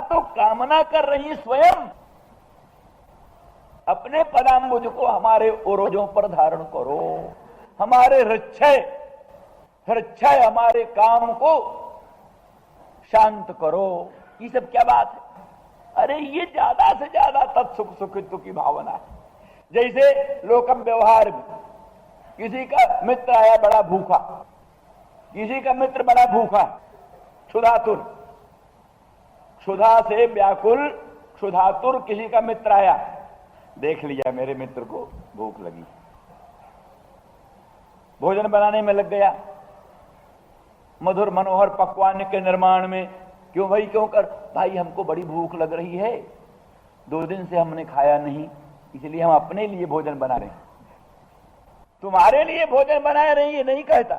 तो कामना कर रही स्वयं, अपने पदाम्बुज को हमारे ओरोजों पर धारण करो, हमारे हृच्छय हमारे काम को शांत करो। ये सब क्या बात है? अरे ये ज्यादा से ज्यादा तत्सुख सुखित्व की भावना है। जैसे लोकम व्यवहार में किसी का मित्र आया बड़ा भूखा, किसी का मित्र बड़ा भूखा, क्षुधातुर, क्षुधा से व्याकुल क्षुधातुर किसी का मित्र आया, देख लिया मेरे मित्र को भूख लगी, भोजन बनाने में लग गया, मधुर मनोहर पकवान के निर्माण में। क्यों भाई, क्यों कर भाई, हमको बड़ी भूख लग रही है, 2 दिन से हमने खाया नहीं, इसलिए हम अपने लिए भोजन बना रहे हैं। तुम्हारे लिए भोजन बना रहे हैं ये नहीं कहता,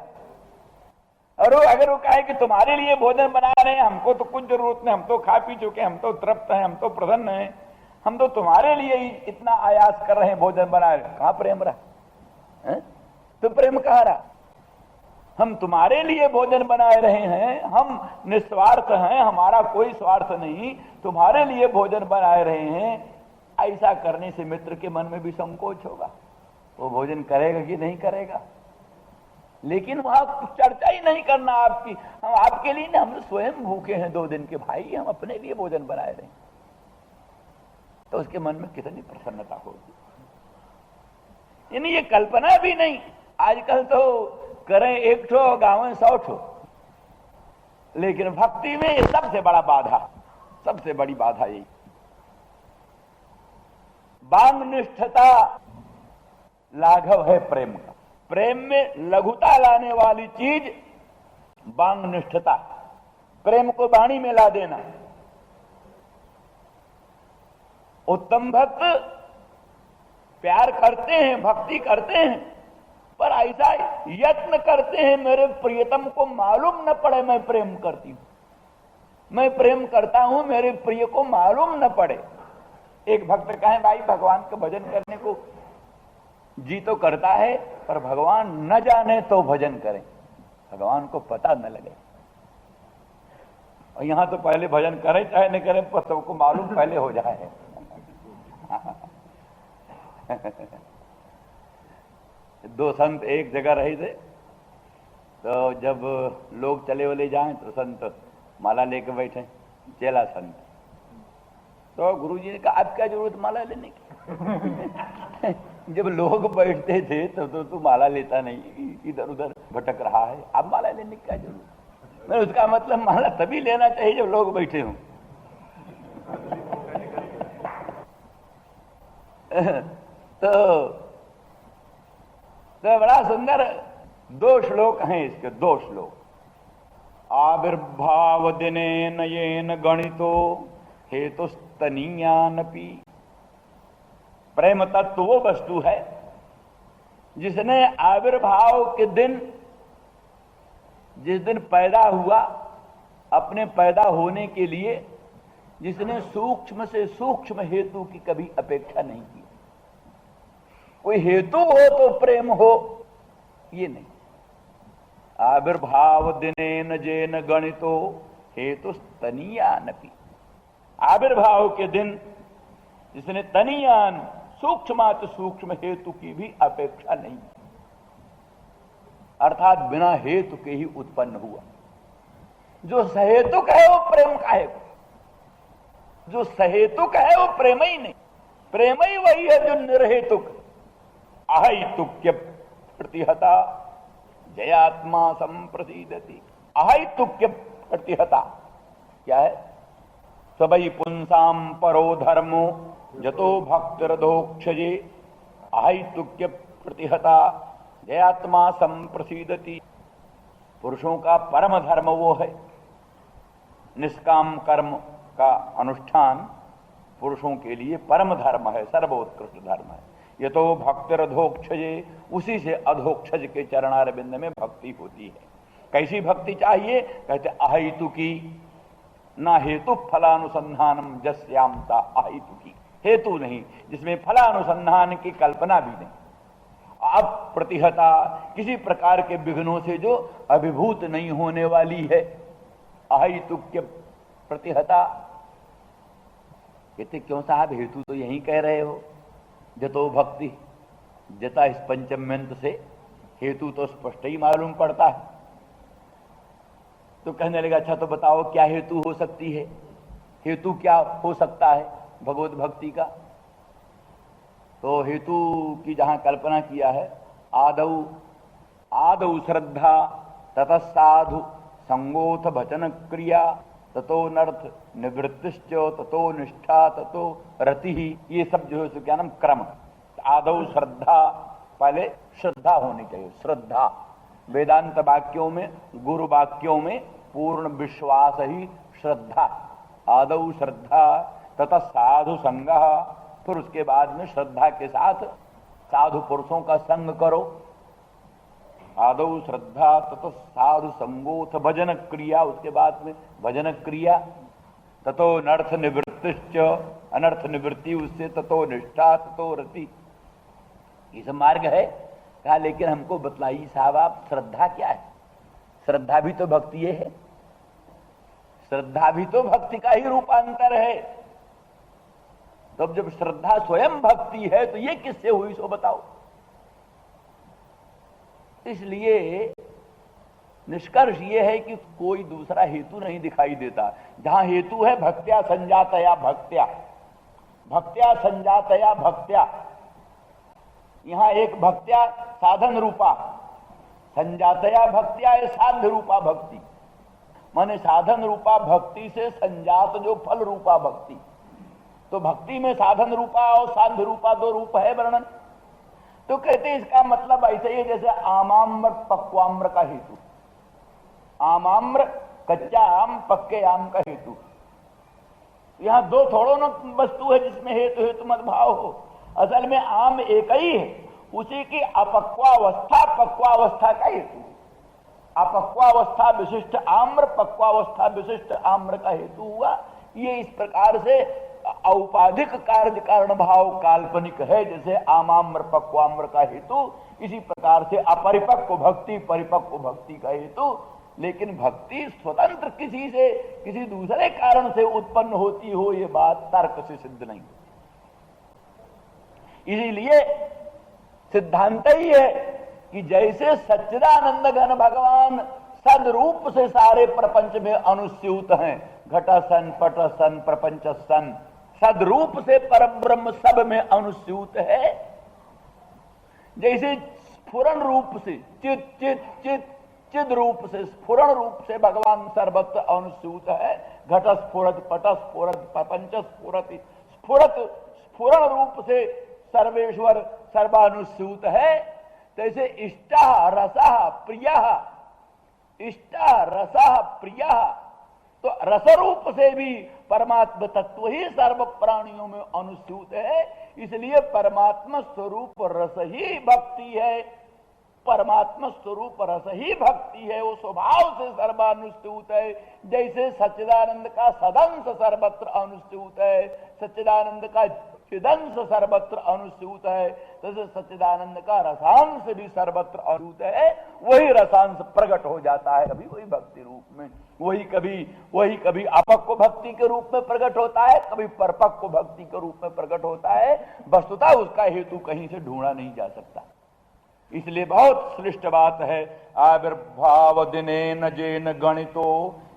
और अगर वो कहे कि तुम्हारे लिए भोजन बना रहे हैं, हमको तो कुछ जरूरत नहीं, हम तो खा पी चुके, हम तो तृप्त हैं, हम तो प्रसन्न हैं, हम तो तुम्हारे लिए ही इतना आयास कर रहे हैं, भोजन बना रहे हैं। कहां प्रेम रहा? तो प्रेम कहां रहा? हम तुम्हारे लिए भोजन बना रहे हैं, हम निस्वार्थ हैं, हमारा कोई स्वार्थ नहीं, तुम्हारे लिए भोजन बनाए रहे हैं। ऐसा करने से मित्र के मन में भी संकोच होगा, वो भोजन करेगा कि नहीं करेगा। लेकिन वहां चर्चा ही नहीं करना आपकी, हम आपके लिए ना, हम स्वयं भूखे हैं 2 दिन के भाई, हम अपने लिए भोजन बनाए रहे हैं, तो उसके मन में कितनी प्रसन्नता होगी। यानी ये कल्पना भी नहीं। आजकल तो करें 1 ठो गाँव 100 ठो, लेकिन भक्ति में ये सबसे बड़ा बाधा, सबसे बड़ी बाधा यही। बांग निष्ठता लाघव है प्रेम का। प्रेम में लघुता लाने वाली चीज बांग निष्ठता, प्रेम को वाणी में ला देना। उत्तम भक्त प्यार करते हैं, भक्ति करते हैं, पर ऐसा यत्न करते हैं मेरे प्रियतम को मालूम न पड़े मैं प्रेम करती हूं, मैं प्रेम करता हूं, मेरे प्रिय को मालूम न पड़े। एक भक्त कहे भाई भगवान का भजन करने को जी तो करता है, पर भगवान न जाने तो भजन करें, भगवान को पता न लगे। और यहां तो पहले भजन करें चाहे न करें, पर सबको मालूम पहले हो जाए। दो संत एक जगह रहे थे, तो जब लोग चले वले जाएं तो संत माला लेके बैठे, चेला संत। तो गुरुजी ने कहा आप क्या जरूरत माला लेने की? जब लोग बैठते थे तब तो तू माला लेता नहीं, इधर उधर भटक रहा है, अब माला लेने की क्या जरूरत? मैं उसका मतलब माला तभी लेना चाहिए जब लोग बैठे हों। तो बड़ा सुंदर 2 श्लोक हैं इसके, 2 श्लोक। आविर्भाव दिने नयेन गणितो हेतुस्तनीयानपि। प्रेम तत्व वो वस्तु है जिसने आविर्भाव के दिन, जिस दिन पैदा हुआ, अपने पैदा होने के लिए जिसने सूक्ष्म से सूक्ष्म हेतु की कभी अपेक्षा नहीं की। कोई हेतु हो तो प्रेम हो, ये नहीं। आविर्भाव दिनेन जेन गणितो हेतु तनीयानपि। आविर्भाव के दिन जिसने तनीयान सूक्ष्मात सूक्ष्म हेतु की भी अपेक्षा नहीं, अर्थात बिना हेतु के ही उत्पन्न हुआ। जो सहेतुक है वो प्रेम का है, जो सहेतुक है वो प्रेम ही नहीं। प्रेम ही वही है जो निर्हेतुक। अहैतुक्य प्रतिहता जयात्मा संप्रसीदति। अहैतुक्य प्रतिहता क्या है? सबई पुंसाम परो धर्मो जतो भक्तिरधोक्षजे। अहैतुक्य प्रतिहता जयात्मा संप्रसीदति। पुरुषों का परम धर्म वो है, निष्काम कर्म का अनुष्ठान पुरुषों के लिए परम धर्म है, सर्वोत्कृष्ट धर्म है। ये तो भक्तिरधोक्षजे, उसी से अधोक्षज के चरणारविंद में भक्ति होती है। कैसी भक्ति चाहिए? कहते अहेतु की, ना हेतु फलानुसंधानम जस्यामता अहेतु की। हेतु नहीं, जिसमें फलानुसंधान की कल्पना भी नहीं। अब प्रतिहता, किसी प्रकार के विघ्नों से जो अभिभूत नहीं होने वाली है। अहेतुक्य प्रतिहता, कहते क्यों साहब, हेतु तो यही कह रहे हो, जतो भक्ति जता इस पंचम्यंत से हेतु तो स्पष्ट ही मालूम पड़ता है। तो कहने लगा अच्छा तो बताओ क्या हेतु हो सकती है, हेतु क्या हो सकता है भगवत भक्ति का। तो हेतु की जहां कल्पना किया है, आदौ आदौ श्रद्धा ततः साधु संगोथ भजन क्रिया ततो नर्थ निवृत्तिश्च ततो निष्ठा ततो रति ही, ये सब जो है क्या नाम क्रम। आदौ श्रद्धा, पहले श्रद्धा होनी चाहिए। श्रद्धा वेदांत वाक्यों में, गुरु वाक्यों में पूर्ण विश्वास ही श्रद्धा। आदौ श्रद्धा तथा साधु संग, फिर उसके बाद में श्रद्धा के साथ साधु पुरुषों का संग करो। आदौ श्रद्धा ततो साधु संगोथ भजन क्रिया, उसके बाद में भजन क्रिया। ततो अनर्थ निवृत्तिश्च, अनर्थ निवृत्ति उससे। ततो निष्ठा ततो रति, ये सब मार्ग है। कहा लेकिन हमको बतलाइए साहब आप, श्रद्धा क्या है? श्रद्धा भी तो भक्ति है, श्रद्धा भी तो भक्ति का ही रूपांतर है। तो अब जब श्रद्धा स्वयं भक्ति है तो ये किससे हुई सो बताओ। इसलिए निष्कर्ष ये है कि कोई दूसरा हेतु नहीं दिखाई देता। जहां हेतु है भक्त्या संजातया भक्त्या, भक्त्या संजातया भक्त्या, यहां एक भक्त्या साधन रूपा, संजातया भक्त्या है साध्य रूपा भक्ति, माने साधन रूपा भक्ति से संजात जो फल रूपा भक्ति। तो भक्ति में साधन रूपा और साध्य रूपा दो रूप है वर्णन। तो कहते इसका मतलब ऐसे ही जैसे आमाम्र पक्वाम्र का हेतु, आमाम्र कच्चा आम पक्के आम का हेतु। यहां दो थोड़ो न वस्तु है जिसमें हेतु हेतु मत भाव हो। असल में आम एक ही है, उसी की अपक्वावस्था पक्वावस्था का हेतु। अपक्वावस्था विशिष्ट आम्र, पक्वावस्था विशिष्ट आम्र का हेतु हुआ। ये इस प्रकार से औपाधिक कार्य कारण भाव काल्पनिक है, जैसे आमाम्र पक्वाम्र का हेतु, इसी प्रकार से अपरिपक्व भक्ति परिपक्व भक्ति का हेतु। लेकिन भक्ति स्वतंत्र किसी से किसी दूसरे कारण से उत्पन्न होती हो, ये बात तर्क से सिद्ध नहीं। इसीलिए सिद्धांत ही है कि जैसे सच्चिदानंद घन भगवान सदरूप से सारे प्रपंच में अनुस्यूत हैं, घट सन पट सन प्रपंच सन, सदरूप से परब्रह्म सब में अनुस्यूत है। जैसे स्फुरन रूप से चित चित चित चिद रूप से स्फुरन रूप से भगवान सर्वत्र अनुस्यूत है। घट स्फुरत पट स्फुरत प्रपंच स्फुरत, स्फुरत स्फुरन रूप से सर्वेश्वर सर्वानुस्यूत है। जैसे इष्टा रसा प्रिया, इष्टा रसा प्रिया, तो रसरूप से भी परमात्मा तत्व ही सर्व प्राणियों में अनुस्यूत है। इसलिए परमात्मा स्वरूप रस ही भक्ति है, परमात्मा स्वरूप रस ही भक्ति है, वो स्वभाव से सर्वानुस्यूत है। जैसे सच्चिदानंद का सदंश सर्वत्र अनुस्यूत है, सच्चिदानंद का चिदंश सर्वत्र अनुस्यूत है, जैसे सच्चिदानंद का रसांश भी सर्वत्र अनुस्यूत है। वही रसांश प्रकट हो जाता है कभी वही भक्ति रूप में, वही कभी अपक्व भक्ति के रूप में प्रकट होता है, कभी परपक्व भक्ति के रूप में प्रकट होता है। वस्तुतः उसका हेतु कहीं से ढूंढा नहीं जा सकता। इसलिए बहुत श्रेष्ठ बात है, आविर्भाव दिने न जेन गणितो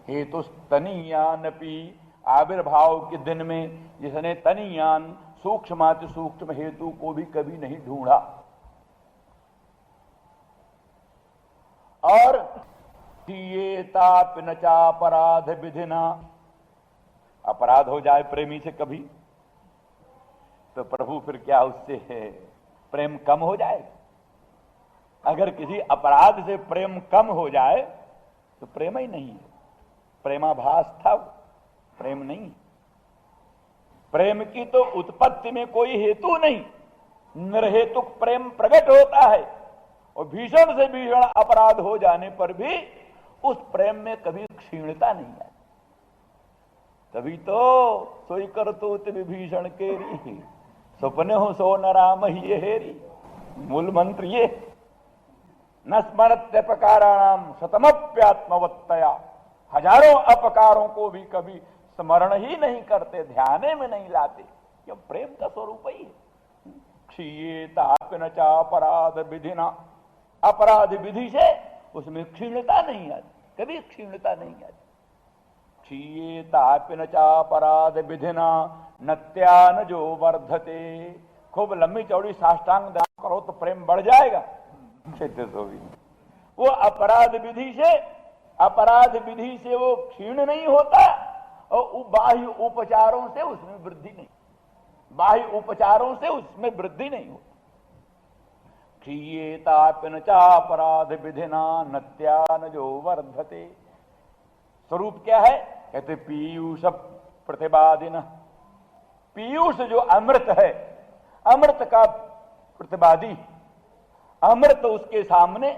हेतु तनीयानपि। आविर्भाव के दिन में जिसने तनीयान सूक्ष्माति सूक्ष्म हेतु को भी कभी नहीं ढूंढा। और अपराध विधिना, अपराध हो जाए प्रेमी से कभी तो प्रभु फिर क्या उससे प्रेम कम हो जाए? अगर किसी अपराध से प्रेम कम हो जाए तो प्रेम ही नहीं है, प्रेमाभास था, प्रेम नहीं। प्रेम की तो उत्पत्ति में कोई हेतु नहीं, निर्हेतुक प्रेम प्रकट होता है। और भीषण से भीषण अपराध हो जाने पर भी उस प्रेम में कभी क्षीणता नहीं है। तभी तो सोई कर तो विभीषण केरी, सपने हो सो न राम ही हेरी। मूल मंत्र ये, न स्मरत्यपकाराणाम शतमप्यात्मवत्तया, हजारों अपकारों को भी कभी स्मरण ही नहीं करते, ध्यान में नहीं लाते। क्यों? प्रेम का स्वरूप ही है। क्षीयेतापि न चापराध विधिना, अपराध विधि से उसमें क्षीणता नहीं आती, कभी क्षीणता नहीं आती। क्षीयेतापि न चापराध विधिना नत्यान जो वर्धते। खूब लंबी चौड़ी साष्टांग दान करो तो प्रेम बढ़ जाएगा, वो अपराध विधि से वो क्षीण नहीं होता, और बाह्य उपचारों से उसमें वृद्धि नहीं, बाह्य उपचारों से उसमें वृद्धि नहीं होती। क्षीयेतापि न चापराध विधिना नत्यान जो वर्धते। स्वरूप क्या है? कहते पीयूष प्रतिवादिन। पीयूष जो अमृत है, अमृत का प्रतिवादी, अमृत उसके सामने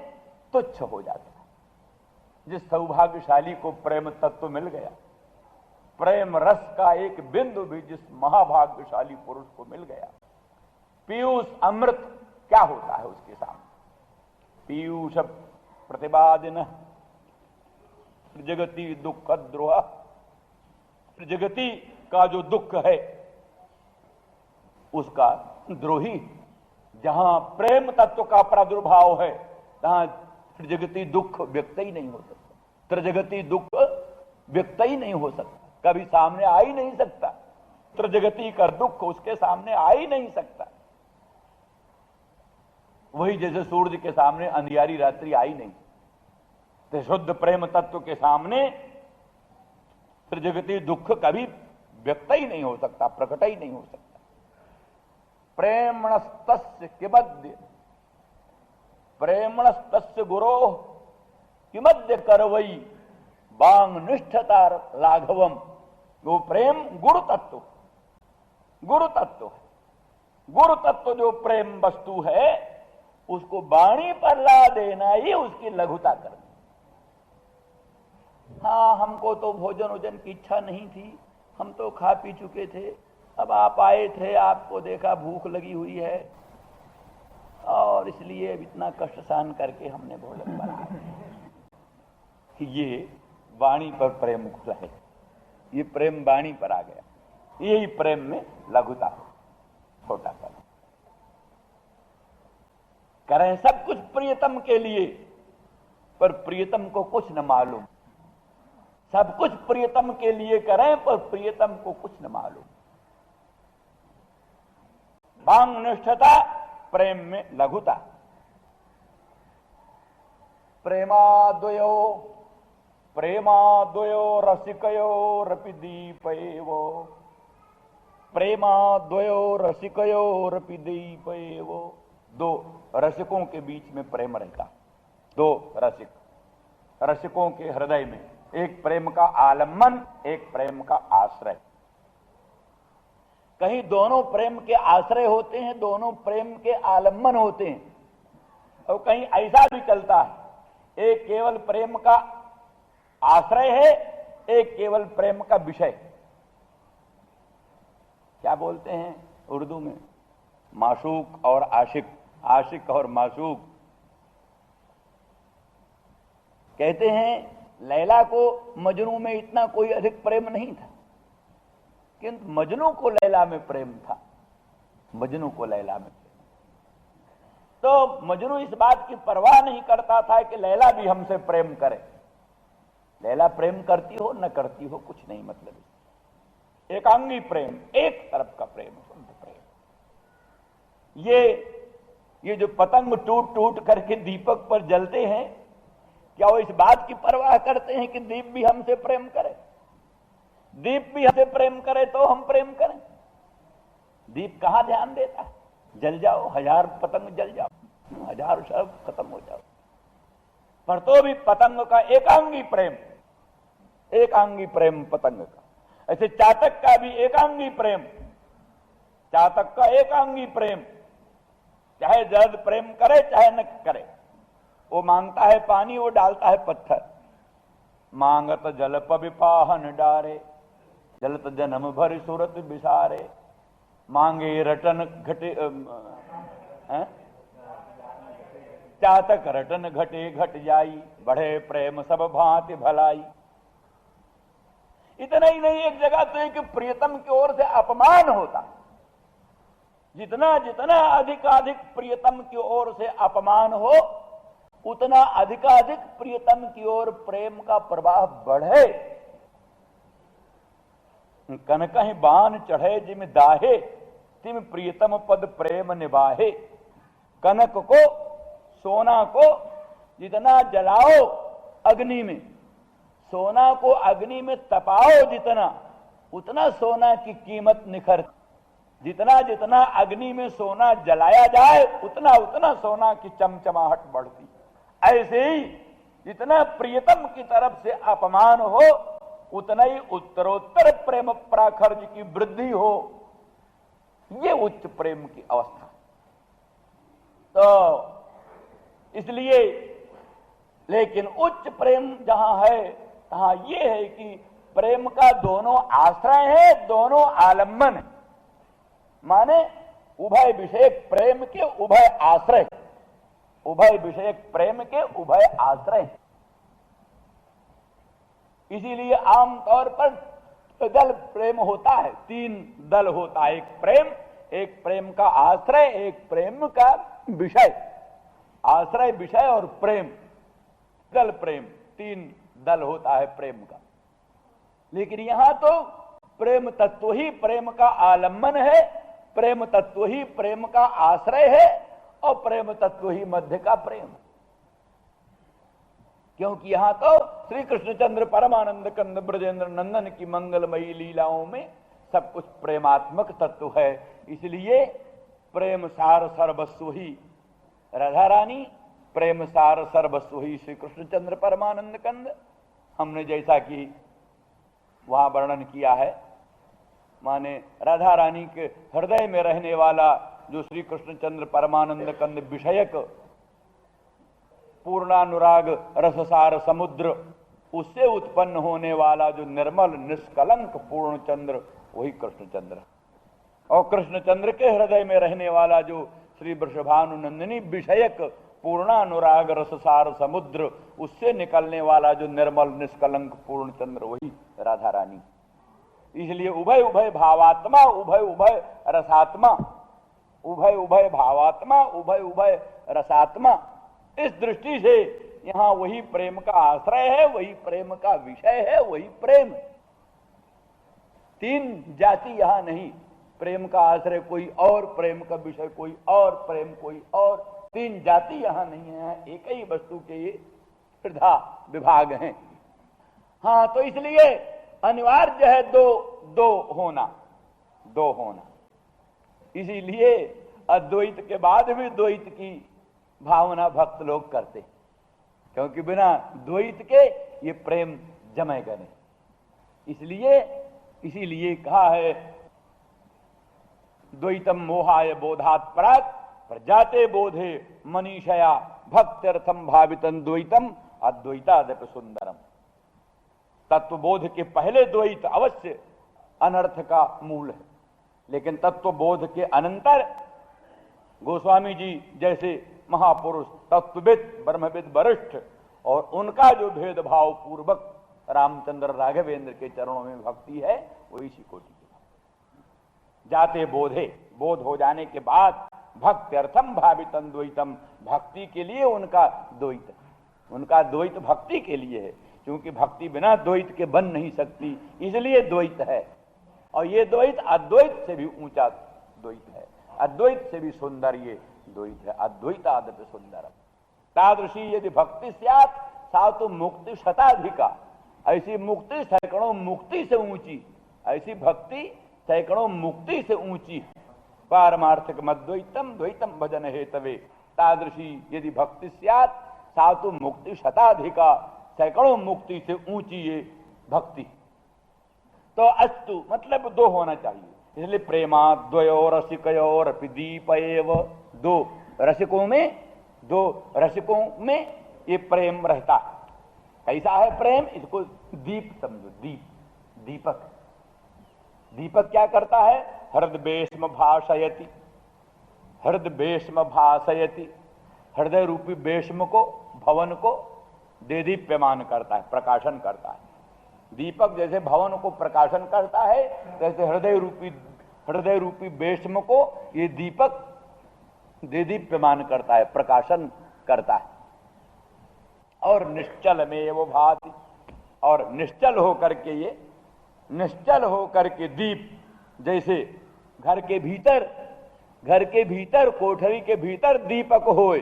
तुच्छ हो जाता है। जिस सौभाग्यशाली को प्रेम तत्व मिल गया, प्रेम रस का एक बिंदु भी जिस महाभाग्यशाली पुरुष को मिल गया, पीयूष अमृत क्या होता है उसके सामने? पीयूष प्रतिवादिन जगती दुख द्रोह। जगती का जो दुख है उसका द्रोही। जहां प्रेम तत्व का प्रादुर्भाव है तहां त्रिजगती दुख व्यक्त ही नहीं हो सकता, त्रिजगती दुख व्यक्त ही नहीं हो सकता, कभी सामने आ ही नहीं सकता। त्रिजगती का दुख उसके सामने आ ही नहीं सकता। वही जैसे सूरज के सामने अंधियारी रात्रि आई नहीं, तो शुद्ध प्रेम तत्व के सामने त्रिजगती दुख कभी व्यक्त ही नहीं हो सकता, प्रकट ही नहीं हो सकता। प्रेमणस्तस्य किमद्य, प्रेमणस्तस्य गुरो किमद्य करवई बांग निष्ठता लाघवम। वो प्रेम गुरु तत्व, गुरु तत्व है। गुरु तत्व जो प्रेम वस्तु है उसको वाणी पर ला देना ही उसकी लघुता करना। हाँ, हमको तो भोजन वोजन की इच्छा नहीं थी, हम तो खा पी चुके थे, अब आप आए थे, आपको देखा भूख लगी हुई है और इसलिए इतना कष्ट सहन करके हमने भोजन बनाया। ये वाणी पर प्रेम खुला है, ये प्रेम वाणी पर आ गया। यही प्रेम में लघुता, छोटा करें सब कुछ प्रियतम के लिए, पर प्रियतम को कुछ न मालूम। सब कुछ प्रियतम के लिए करें पर प्रियतम को कुछ न मालूम। बांग निष्ठता, प्रेम में लघुता। प्रेमाद्वयो रसिकयो रपि दीपएवो। प्रेमाद्वयो रसिकयो रपि दीपएवो। दो रसिकों के बीच में प्रेम रहता, दो रसिक, रसिकों के हृदय में एक प्रेम का आलम्बन, एक प्रेम का आश्रय। कहीं दोनों प्रेम के आश्रय होते हैं, दोनों प्रेम के आलम्बन होते हैं, और कहीं ऐसा भी चलता है एक केवल प्रेम का आश्रय है, एक केवल प्रेम का विषय। क्या बोलते हैं उर्दू में? माशूक और आशिक, आशिक और माशूक। कहते हैं लैला को मजनू में इतना कोई अधिक प्रेम नहीं था, किंतु मजनू को लैला में प्रेम था, मजनू को लैला में प्रेम। तो मजनू इस बात की परवाह नहीं करता था कि लैला भी हमसे प्रेम करे। लैला प्रेम करती हो न करती हो कुछ नहीं मतलब, एकांगी प्रेम, एक तरफ का प्रेम, शुद्ध प्रेम। ये जो पतंग टूट टूट करके दीपक पर जलते हैं, क्या वो इस बात की परवाह करते हैं कि दीप भी हमसे प्रेम करे? दीप भी हमसे प्रेम करे तो हम प्रेम करें। दीप कहां ध्यान देता है? जल जाओ, 1000 पतंग जल जाओ, 1000 शब्द खत्म हो जाओ, पर तो भी पतंग का एकांगी प्रेम, एकांगी प्रेम पतंग का। ऐसे चातक का भी एकांगी प्रेम, चातक का एकांगी प्रेम, चाहे जल्द प्रेम करे चाहे न करे। वो मांगता है पानी, वो डालता है पत्थर। मांगत जल पविपाहन डारे, जलत जन्म भर सूरत बिसारे। मांगे रटन घटे चातक रटन घटे घट जाई, बढ़े प्रेम सब भांति भलाई। इतना ही नहीं, एक जगह तो एक प्रियतम की ओर से अपमान होता है। जितना जितना अधिकाधिक प्रियतम की ओर से अपमान हो, उतना अधिकाधिक प्रियतम की ओर प्रेम का प्रवाह बढ़े। कनकहि बान चढ़े जिम दाहे, तिम प्रियतम पद प्रेम निभाहे। कनक को, सोना को जितना जलाओ अग्नि में, सोना को अग्नि में तपाओ जितना, उतना सोना की कीमत निखरती। जितना जितना अग्नि में सोना जलाया जाए, उतना उतना सोना की चमचमाहट बढ़ती। ऐसे ही जितना प्रियतम की तरफ से अपमान हो, उतना ही उत्तरोत्तर प्रेम प्राखर्ज की वृद्धि हो। ये उच्च प्रेम की अवस्था। तो इसलिए, लेकिन उच्च प्रेम जहां है, तहां यह है कि प्रेम का दोनों आश्रय है, दोनों आलम्बन है। माने उभय विषयक प्रेम के उभय आश्रय, उभय विषयक प्रेम के उभय आश्रय। इसीलिए आमतौर पर दल प्रेम होता है, तीन दल होता है। एक प्रेम का आश्रय, एक प्रेम का विषय। आश्रय, विषय और प्रेम, दल प्रेम, तीन दल होता है प्रेम का। लेकिन यहां तो प्रेम तत्व ही प्रेम का आलम्बन है, प्रेम तत्व ही प्रेम का आश्रय है, और प्रेम तत्व ही मध्य का प्रेम। क्योंकि यहां तो श्री कृष्णचंद्र परमानंद कंद ब्रजेंद्र नंदन की मंगलमयी लीलाओं में सब कुछ प्रेमात्मक तत्व है। इसलिए प्रेम सार सर्वस्व ही राधा रानी, प्रेम सार सर्वस्व ही श्री कृष्णचंद्र परमानंद कंद। हमने जैसा कि वहां वर्णन किया है, माने राधा रानी के हृदय में रहने वाला जो श्री कृष्णचंद्र परमानंद कंद विषयक पूर्णानुराग रससार समुद्र, उससे उत्पन्न होने वाला जो निर्मल निष्कलंक पूर्णचंद्र, वही कृष्णचंद्र। और कृष्णचंद्र के हृदय में रहने वाला जो श्री वृषभानुनंदिनी विषयक पूर्णानुराग रससार समुद्र, उससे निकलने वाला जो निर्मल निष्कलंक पूर्णचंद्र, वही राधा रानी। इसलिए उभय उभय भावात्मा, उभय उभय रसात्मा, उभय उभय भावात्मा, उभय उभय रसात्मा। इस दृष्टि से यहां वही प्रेम का आश्रय है, वही प्रेम का विषय है, वही प्रेम। तीन जाति यहां नहीं, प्रेम का आश्रय कोई और, प्रेम का विषय कोई और, प्रेम कोई और। तीन जाति यहां नहीं है, एक ही वस्तु के ये त्रिधा विभाग हैं। हाँ, तो इसलिए अनिवार्य है दो होना, दो होना। इसीलिए अद्वैत के बाद भी द्वैत की भावना भक्त लोग करते, क्योंकि बिना द्वैत के ये प्रेम जमेगा नहीं। इसीलिए कहा है द्वैतम मोहाय बोधात् प्राक् प्रजाते बोधे मनीषया भक्त्यर्थम भावितं द्वैतम अद्वैतादपि सुंदरम। तत्वबोध के पहले द्वैत अवश्य अनर्थ का मूल है, लेकिन तत्वबोध के अनंतर गोस्वामी जी जैसे महापुरुष, तत्वविद, ब्रह्मविद वरिष्ठ, और उनका जो भेदभाव पूर्वक रामचंद्र राघवेंद्र के चरणों में भक्ति है, वो इसी कोटि की। जाते बोधे, बोध हो जाने के बाद भक्त्यर्थम भावितं द्वैतम, भक्ति के लिए उनका द्वैत, उनका द्वैत भक्ति के लिए है, क्योंकि भक्ति बिना द्वैत के बन नहीं सकती, इसलिए द्वैत है। और ये द्वैत अद्वैत से भी ऊंचा द्वैत है, अद्वैत से भी सुंदर ये द्वैत है। अद्वैतादपि सुंदरम तादृशी यदि भक्ति स्यात् सा तो मुक्ति शताधिका। ऐसी मुक्ति सैकड़ों मुक्ति से ऊंची, ऐसी भक्ति सैकड़ों मुक्ति से ऊंची। पारमार्थिक मद्वैतम द्वैतम भजन हेतवे तादृशी यदि भक्ति स्यात् सा तो मुक्ति शताधिका, सैकड़ों मुक्ति से ऊंची ये भक्ति। तो अस्तु मतलब दो होना चाहिए, इसलिए प्रेमा द्वयो रसिकयोर दीप एव, दो रसिकों में ये प्रेम रहता है। कैसा है प्रेम? इसको दीप समझो, दीपक। दीपक क्या करता है? हृदयेष्म भाषयति, हृदयेष्म भाषयति, हृदय रूपी बेष्म को, भवन को देदीप्यमान करता है, प्रकाशन करता है। दीपक जैसे भवन को प्रकाशन करता है, जैसे हृदय रूपी बेष्म को ये दीपक दीप्यमान करता है, प्रकाशन करता है। और निश्चल में वो भाति, और निश्चल होकर के दीप जैसे घर के भीतर कोठरी के भीतर दीपक होए,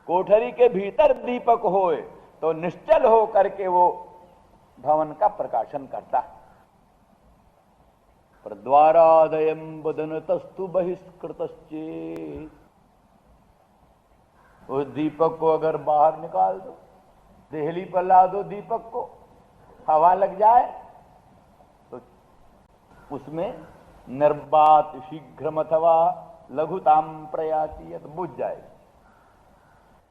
कोठरी के भीतर दीपक होए, तो निश्चल हो करके वो भवन का प्रकाशन करता है। पर द्वारादयम बदनतस्तु बहिष्कृतश्चेत्, उस दीपक को अगर बाहर निकाल दो, देहली पर ला दो दीपक को, हवा लग जाए तो उसमें निर्वात शीघ्रम अथवा लघुताम प्रयाति, तो बुझ जाएगा।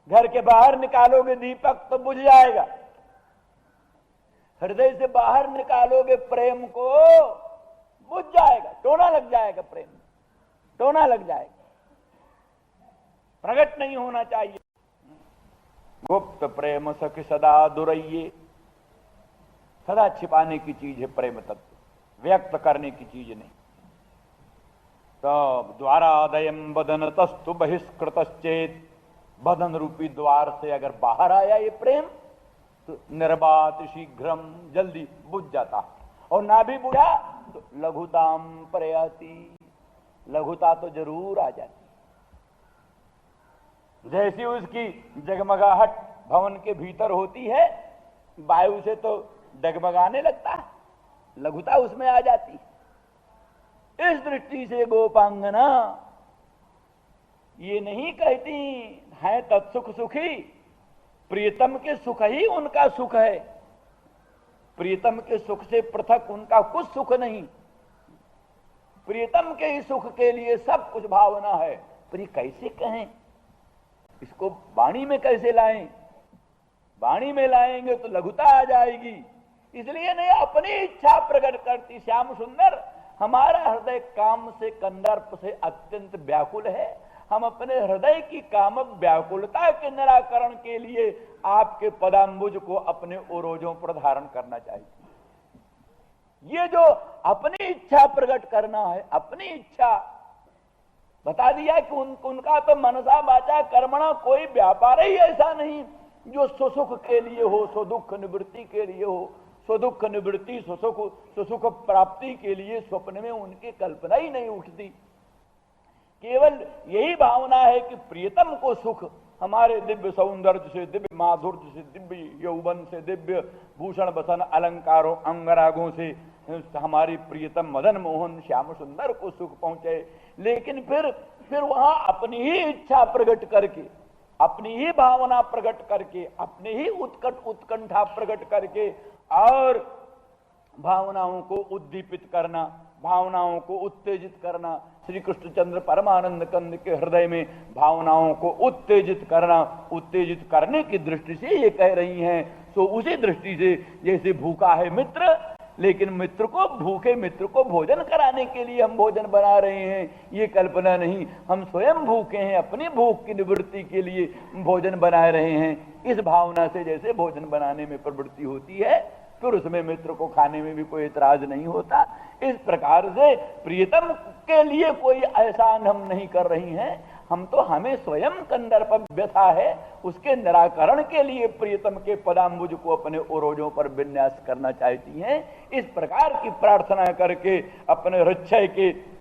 घर के बाहर निकालोगे दीपक तो बुझ जाएगा, हृदय से बाहर निकालोगे प्रेम को, बुझ जाएगा, टोना लग जाएगा, प्रेम टोना लग जाएगा, प्रकट नहीं होना चाहिए। गुप्त प्रेम सखी सदा दुरैये, सदा छिपाने की चीज है प्रेम तत्व, व्यक्त करने की चीज नहीं। तो द्वारादयम बदन तस्तु बहिष्कृतश्चेत्, बदन रूपी द्वार से अगर बाहर आया ये प्रेम तो निर्वात शीघ्रम, जल्दी बुझ जाता, और ना भी बुझा तो लघुताम प्रयाति, लघुता तो जरूर आ जाती। जैसी उसकी जगमगाहट भवन के भीतर होती है, वायु से तो डगमगाने लगता है, लघुता उसमें आ जाती। इस दृष्टि से गोपांगना ये नहीं कहती है तत्सुख सुखी, प्रियतम के सुख ही उनका सुख है, प्रियतम के सुख से पृथक उनका कुछ सुख नहीं, प्रियतम के ही सुख के लिए सब कुछ भावना है। पर ये कैसे कहें, इसको वाणी में कैसे लाएं? वाणी में लाएंगे तो लघुता आ जाएगी, इसलिए नहीं अपनी इच्छा प्रकट करती। श्याम सुंदर, हमारा हृदय काम से, कंदर्प से अत्यंत व्याकुल है, हम अपने हृदय की कामक व्याकुलता के निराकरण के लिए आपके पदाम्बुज को अपने ओरोजों पर धारण करना चाहिए। ये जो अपनी इच्छा प्रकट करना है, अपनी इच्छा बता दिया कि उनका तो मनसा वाचा कर्मणा कोई व्यापार ही ऐसा नहीं जो सुसुख के लिए हो, सुदुख निवृत्ति के लिए हो। सुदुख निवृत्ति, सुसुख प्राप्ति के लिए स्वप्न में उनकी कल्पना ही नहीं उठती। केवल यही भावना है कि प्रियतम को सुख हमारे दिव्य सौंदर्य से, दिव्य माधुर्य से, दिव्य यौवन से, दिव्य भूषण बसन अलंकारों अंगरागों से हमारी प्रियतम मदन मोहन श्याम सुंदर को सुख पहुंचे। लेकिन फिर वहां अपनी ही इच्छा प्रकट करके, अपनी ही भावना प्रकट करके, अपनी ही उत्कंठा प्रकट करके और भावनाओं को उद्दीपित करना, भावनाओं को उत्तेजित करना। श्री कृष्णचंद्र परमानंद कंद के हृदय में भावनाओं को उत्तेजित करना, उत्तेजित करने की दृष्टि से ये कह रही हैं। तो उसी दृष्टि से जैसे भूखा है मित्र, लेकिन मित्र को, भूखे मित्र को भोजन कराने के लिए हम भोजन बना रहे हैं, ये कल्पना नहीं, हम स्वयं भूखे हैं, अपनी भूख की निवृत्ति के लिए भोजन बना रहे हैं। इस भावना से जैसे भोजन बनाने में प्रवृत्ति होती है, फिर उसमें मित्र को खाने में भी कोई इतराज नहीं होता। इस प्रकार से प्रियतम के लिए कोई एहसान हम नहीं कर रही हैं, हम तो हमें स्वयं कंदर्प व्यथा है, उसके निराकरण के लिए प्रियतम के पदाम्बुज को अपने ओरोजों पर विन्यास करना चाहती हैं। इस प्रकार की प्रार्थना करके अपने हृदय के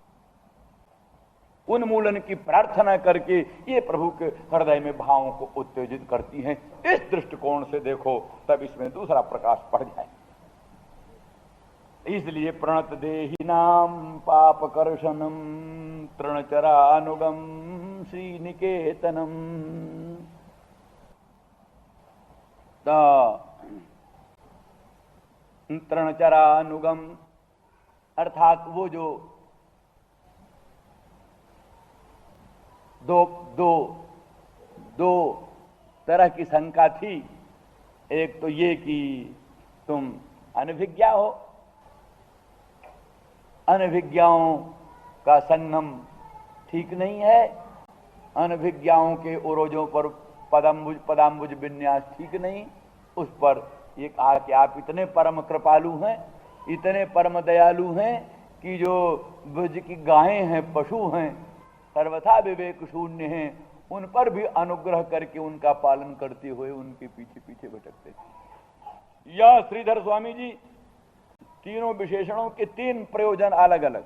उन्मूलन की प्रार्थना करके ये प्रभु के हृदय में भावों को उत्तेजित करती हैं। इस दृष्टिकोण से देखो, तब इसमें दूसरा प्रकाश पड़ जाए। इसलिए प्रणत देहि नाम पाप कर्षणम तृणचरानुगम श्री निकेतनम। तृणचरानुगम अर्थात वो जो दो तरह की शंका थी। एक तो ये कि तुम अनभिज्ञा हो, अनभिज्ञाओं का संगम ठीक नहीं है, अनभिज्ञाओं के ओरोजों पर पदाम्बुज विन्यास ठीक नहीं, उस पर ये कहा कि आप इतने परम कृपालु हैं, इतने परम दयालु हैं कि जो ब्रज की गायें हैं, पशु हैं, सर्वथा विवेक शून्य हैं, उन पर भी अनुग्रह करके उनका पालन करते हुए उनके पीछे पीछे भटकते थे। यह श्रीधर स्वामी जी तीनों विशेषणों के तीन प्रयोजन अलग अलग।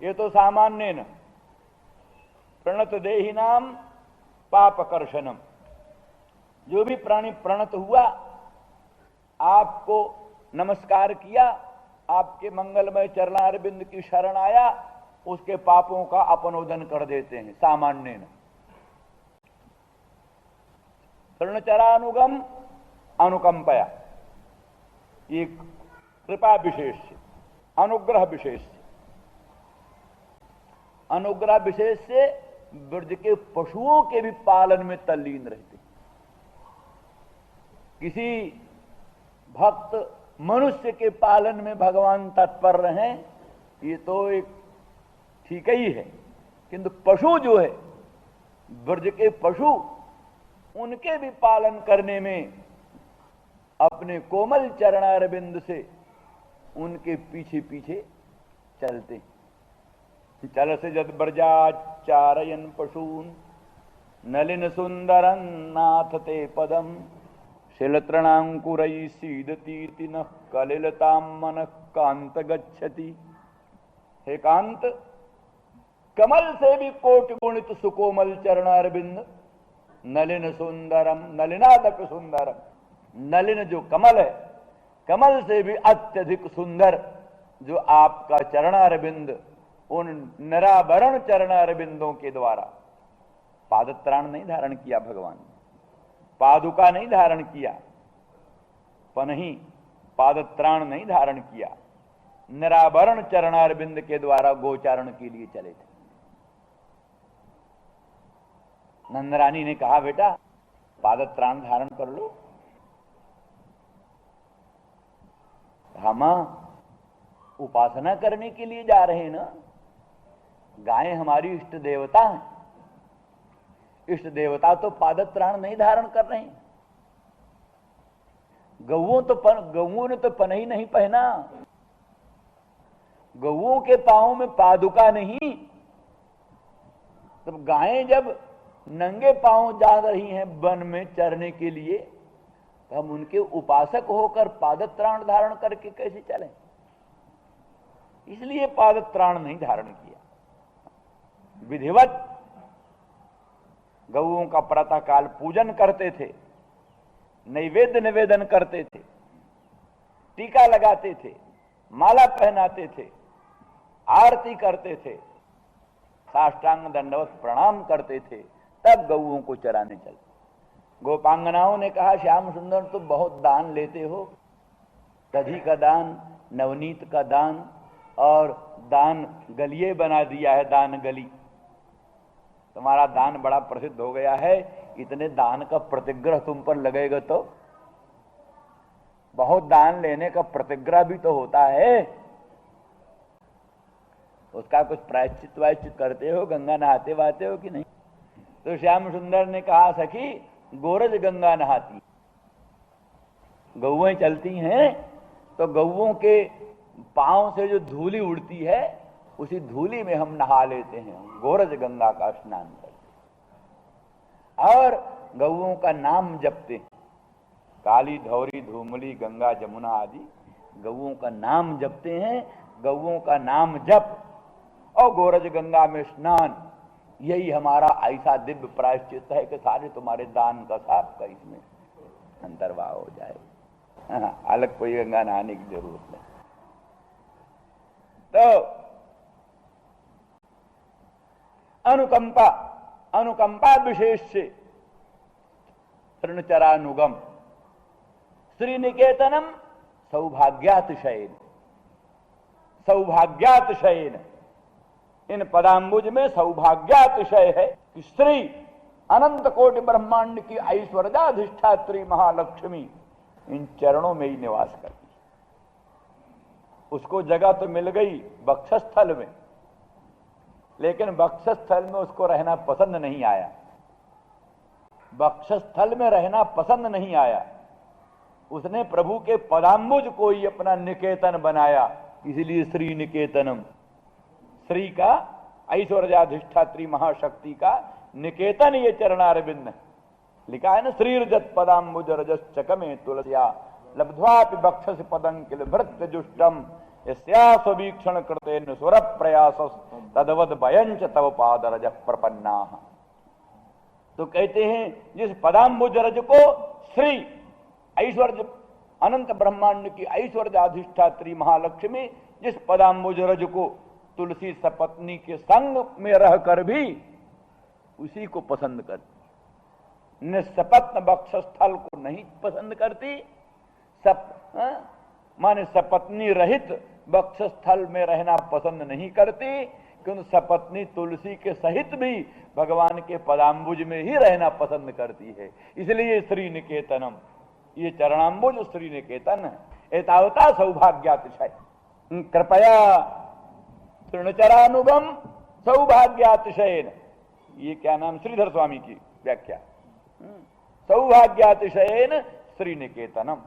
ये तो सामान्य न प्रणत देहि नाम पापकर्षणम, जो भी प्राणी प्रणत हुआ, आपको नमस्कार किया, आपके मंगलमय चरणारविंद की शरण आया, उसके पापों का अपनोदन कर देते हैं सामान्य न। शरणचरानुगम अनुकंपया, ये कृपा विशेष से, अनुग्रह विशेष से। अनुग्रह विशेष से ब्रज के पशुओं के भी पालन में तल्लीन रहते। किसी भक्त मनुष्य के पालन में भगवान तत्पर रहे, ये तो एक ठीक ही है, किंतु पशु जो है, ब्रज के पशु, उनके भी पालन करने में अपने कोमल चरणारविंद से उनके पीछे पीछे चलते। चल से जद ब्रजाचारयन पशून नलिन सुंदरन नाथ ते पदम शिलतृणांकुरई सीदतीति न कलिलताम मन कांत गच्छति। हे कांत, कमल से भी कोटि गुणित सुकोमल चरणारविंद, नलिन सुंदरम, नलिनादपि सुंदरम, नलिन जो कमल है, कमल से भी अत्यधिक सुंदर जो आपका चरणारविंद, उन निराभरण चरणारविंदों के द्वारा पादत्राण नहीं धारण किया भगवान, पादुका नहीं धारण किया, पनही पादत्राण नहीं धारण किया, निराभरण चरणारविंद के द्वारा गोचारण के लिए चले थे। नंदरानी ने कहा, बेटा पादत्राण धारण कर लो। हम उपासना करने के लिए जा रहे हैं ना, गायें हमारी इष्ट देवता हैं, इष्ट देवता तो पादत्राण नहीं धारण कर रहे हैं। गौओं ने तो पनही नहीं पहना, गौओं के पांवों में पादुका नहीं। तब गायें जब नंगे पांव जा रही हैं वन में चरने के लिए, तो हम उनके उपासक होकर पादत्राण धारण करके कैसे चलें? इसलिए पादत्राण नहीं धारण किया। विधिवत गौओं का प्रातःकाल पूजन करते थे, नैवेद्य निवेदन करते थे, टीका लगाते थे, माला पहनाते थे, आरती करते थे, साष्टांग दंडवत प्रणाम करते थे, तब गौओं को चराने चलते। गोपांगनाओं ने कहा, श्याम सुंदर तो बहुत दान लेते हो, दधी का दान, नवनीत का दान, और दान गलिये बना दिया है, दान गली, तुम्हारा दान बड़ा प्रसिद्ध हो गया है, इतने दान का प्रतिग्रह तुम पर लगेगा तो बहुत दान लेने का प्रतिग्रह भी तो होता है, उसका कुछ प्रायश्चित वायश्चित करते हो, गंगा नहाते वाते हो कि नहीं? तो श्याम सुंदर ने कहा, सखी गोरज गंगा नहाती, गौएं चलती हैं तो गौओं के पांव से जो धूली उड़ती है, उसी धूली में हम नहा लेते हैं, गोरज गंगा का स्नान करते और गौओं का नाम जपते हैं। काली, धौरी, धूमली, गंगा, जमुना आदि गौओं का नाम जपते हैं। गौओं का नाम जप और गोरज गंगा में स्नान, यही हमारा ऐसा दिव्य प्रायश्चित है कि सारे तुम्हारे दान का साफ का इसमें अंतर्वाह हो जाए। अलग कोई गंगा नहाने की जरूरत नहीं। तो अनुकंपा, अनुकंपा विशेष से तृणचरानुगम, श्रीनिकेतनम सौभाग्यातिशयेन, सौभाग्यातिशयेन, इन पदाम्बुज में सौभाग्यातिशय है कि श्री अनंत कोटि ब्रह्मांड की ऐश्वर्याधिष्ठात्री महालक्ष्मी इन चरणों में ही निवास करती। उसको जगह तो मिल गई वक्षस्थल में, लेकिन वक्षस्थल में उसको रहना पसंद नहीं आया, वक्षस्थल में रहना पसंद नहीं आया, उसने प्रभु के पदाम्बुज को ही अपना निकेतन बनाया, इसलिए श्री निकेतनम। श्री का ऐश्वर्याधिष्ठात्री महाशक्ति का निकेतन ये चरणारविंद। लिखा है ना, श्रीरजत पदाम्बुज रजश्चकमे तुलसिया लब्ध्वापि बक्षसि पदं किल भृत्य जुष्टम यस्यास्वीक्षण कृतेन सुर प्रयास तदवद भयंच तव पाद रज प्रपन्ना। तो कहते हैं जिस पदाम्बुज रज को श्री ऐश्वर्य अनंत ब्रह्मांड की ऐश्वर्याधिष्ठात्री महालक्ष्मी जिस पदाम्बुज रज को तुलसी सपत्नी के संग में रहकर भी उसी को पसंद करती, निस्सपत्न वक्षस्थल को नहीं पसंद करती। माने सपत्नी रहित वक्षस्थल में रहना पसंद नहीं करती, क्योंकि सपत्नी तुलसी के सहित भी भगवान के पदाम्बुज में ही रहना पसंद करती है। इसलिए श्री निकेतनम, ये चरणाम्बुज श्री निकेतन है। एतावता सौभाग्यातिशय कृपया तृणचरानुगम सौभाग्यातिशयन, ये क्या नाम, श्रीधर स्वामी की व्याख्या। सौभाग्यातिशयन श्री निकेतनम।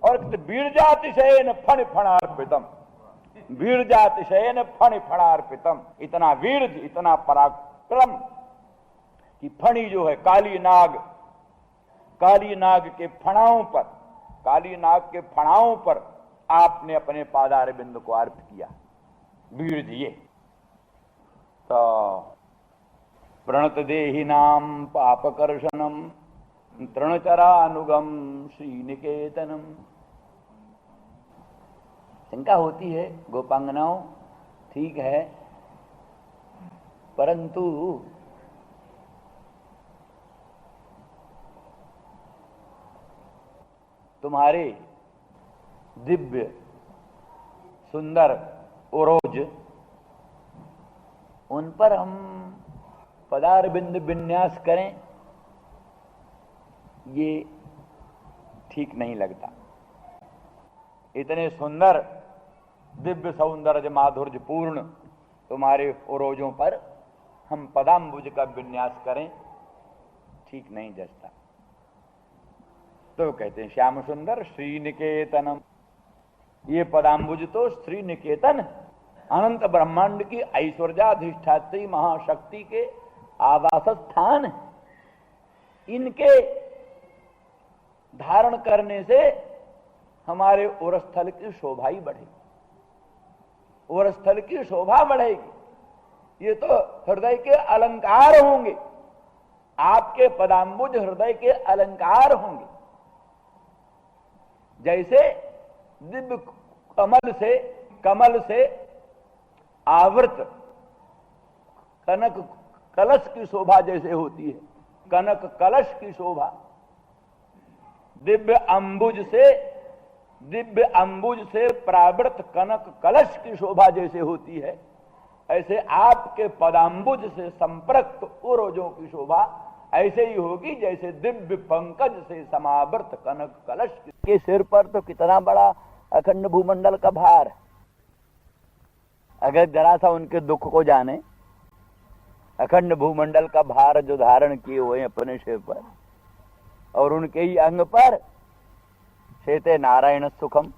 और वीरजातिशयन फण फणार्पितम, वीरजातिशयन फण फणार्पितम। इतना वीर, इतना पराक्रम कि फणी जो है काली नाग, काली नाग के फणाओं पर, काली नाग के फणाओं पर आपने अपने पादार बिंद को अर्पित किया। वीर जी ये तो प्रणत देहि नाम पापकर्षणम तृणचरानुगम श्री निकेतनम। शंका होती है गोपांगनाओं, ठीक है, परंतु तुम्हारे दिव्य सुंदर ओरोज, उन पर हम पदार बिंद विन्यास करें, ये ठीक नहीं लगता। इतने सुंदर दिव्य सौंदर्य माधुर्य पूर्ण तुम्हारे ओरोजों पर हम पदाम्बुज का विन्यास करें, ठीक नहीं जचता। तो कहते हैं श्याम सुंदर श्री निकेतनम, ये पदाम्बुज तो श्री निकेतन अनंत ब्रह्मांड की ऐश्वर्याधिष्ठात्री महाशक्ति के आवास स्थान है। इनके धारण करने से हमारे उरस्थल की शोभा ही बढ़ेगी, उरस्थल की शोभा बढ़ेगी। ये तो हृदय के अलंकार होंगे, आपके पदाम्बुज हृदय के अलंकार होंगे। जैसे दिव्य कमल से आवृत कनक कलश की शोभा जैसे होती है, कनक कलश की शोभा, दिव्य अंबुज से प्रावृत कनक कलश की शोभा जैसे होती है, ऐसे आपके पदाम्बुज से संपृक्त ओरोजों की शोभा ऐसे ही होगी जैसे दिव्य पंकज से समावृत कनक कलश के सिर पर तो कितना बड़ा अखंड भूमंडल का भार। अगर जरा सा उनके दुख को जाने, अखंड भूमंडल का भार जो धारण किए हुए हैं अपने सिर पर, और उनके ही अंग पर शेते नारायण सुखम,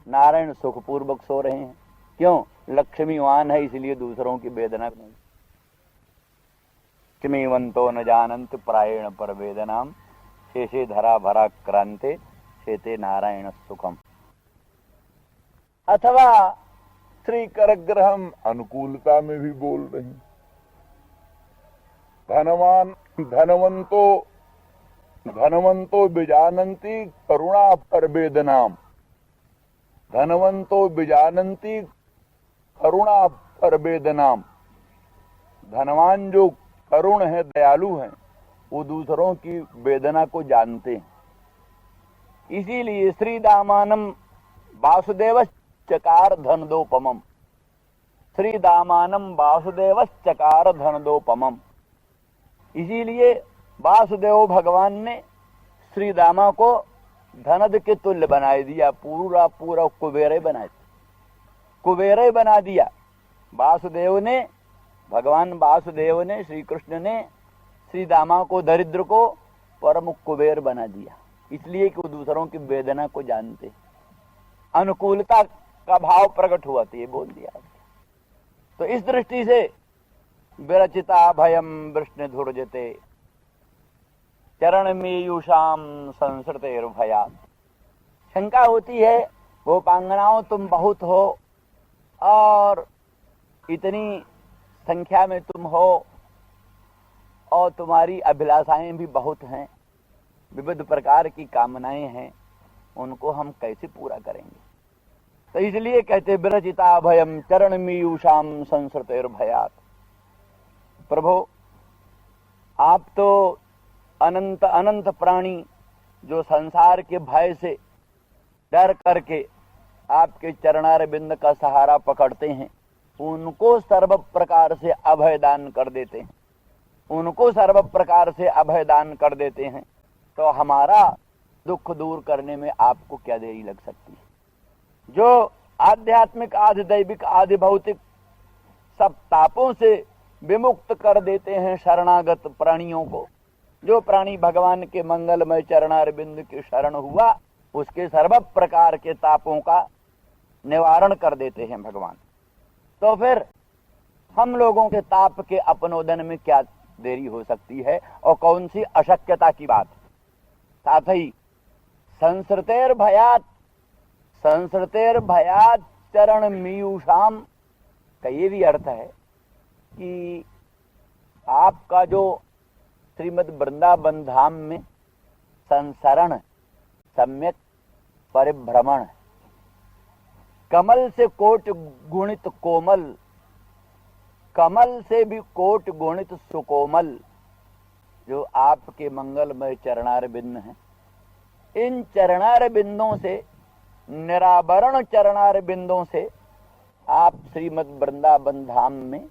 नारायण सुख पूर्वक सो रहे हैं। क्यों? लक्ष्मीवान है इसलिए दूसरों की वेदना नहीं। लक्ष्मीवंतो न जानंत प्रायण पर वेदनाम शेषे धरा भरा क्रांते शेते नारायण सुखम। अथवा श्री करग्रहम अनुकूलता में भी बोल रही, धनवंतो विजानंती करुणा पर वेदनाम, धनवंतो विजानंती करुणा पर वेदनाम। धनवान जो करुण है, दयालु हैं, वो दूसरों की वेदना को जानते हैं। इसीलिए श्री दामानम वासुदेव चकार धनदोपमम, श्री दामानम वासुदेव चकार धनदोपमम। इसीलिए वासुदेव भगवान ने श्री दामा को धनद के तुल्य बना दिया, पूरा पूरा कुबेरे बना दिया, कुबेरे बना दिया। वासुदेव ने, भगवान वासुदेव ने, श्री कृष्ण ने श्री दामा को, दरिद्र को परम कुबेर बना दिया। इसलिए कि वो दूसरों की वेदना को जानते। अनुकूलता का भाव प्रकट हुआ तो ये बोल दिया। तो इस दृष्टि से विरचिता भयम वृष्ण धुर्जते चरण मीयूषाम संसृतेर भयात। शंका होती है गोपांगनाओं तुम बहुत हो और इतनी संख्या में तुम हो और तुम्हारी अभिलाषाएं भी बहुत हैं, विविध प्रकार की कामनाएं हैं, उनको हम कैसे पूरा करेंगे। तो इसलिए कहते विरचिता भयम चरण मीयूषाम संसृतेर भयात। प्रभु आप तो अनंत अनंत प्राणी जो संसार के भय से डर करके आपके चरणार बिंद का सहारा पकड़ते हैं, उनको सर्व प्रकार से अभय दान कर देते हैं, उनको सर्व प्रकार से अभय दान कर देते हैं। तो हमारा दुख दूर करने में आपको क्या देरी लग सकती है। जो आध्यात्मिक आदि दैविक आदि भौतिक सब तापों से विमुक्त कर देते हैं शरणागत प्राणियों को, जो प्राणी भगवान के मंगलमय चरणार बिंद की शरण हुआ उसके सर्व प्रकार के तापों का निवारण कर देते हैं भगवान। तो फिर हम लोगों के ताप के अपनोदन में क्या देरी हो सकती है और कौन सी अशक्यता की बात। साथ ही संसृतेर भयात चरण मीयूषाम का ये भी अर्थ है कि आपका जो श्रीमद् वृंदावन धाम में संसरण सम्यक परिभ्रमण, कमल से कोट गुणित कोमल, कमल से भी कोट गुणित सुकोमल जो आपके मंगलमय चरणार बिंद हैं, इन चरणार बिंदों से, निरावरण चरणार बिंदों से आप श्रीमद् वृंदावन धाम में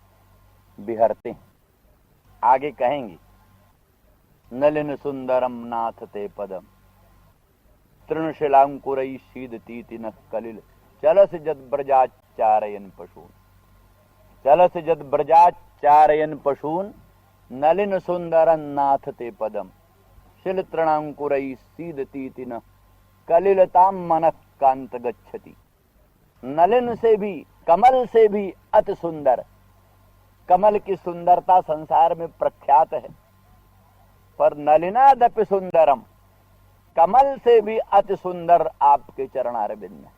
बिहरते हैं। आगे कहेंगे नलिन सुंदरम नाथ ते पदम तृणशिलांकुरई शीदतीति न कलिल चलस जद ब्रजाचारयन पशून, चलस जद ब्रजाचारयन पशून नलिन सुंदरम नाथ ते पदम शिल तृणांकुरई शीदतीति न कलिलताम मन कांत गच्छति। नलिन से भी, कमल से भी अति सुंदर, कमल की सुंदरता संसार में प्रख्यात है, पर नलिनादपि सुंदरम, कमल से भी अति सुंदर आपके चरणार बिंद है।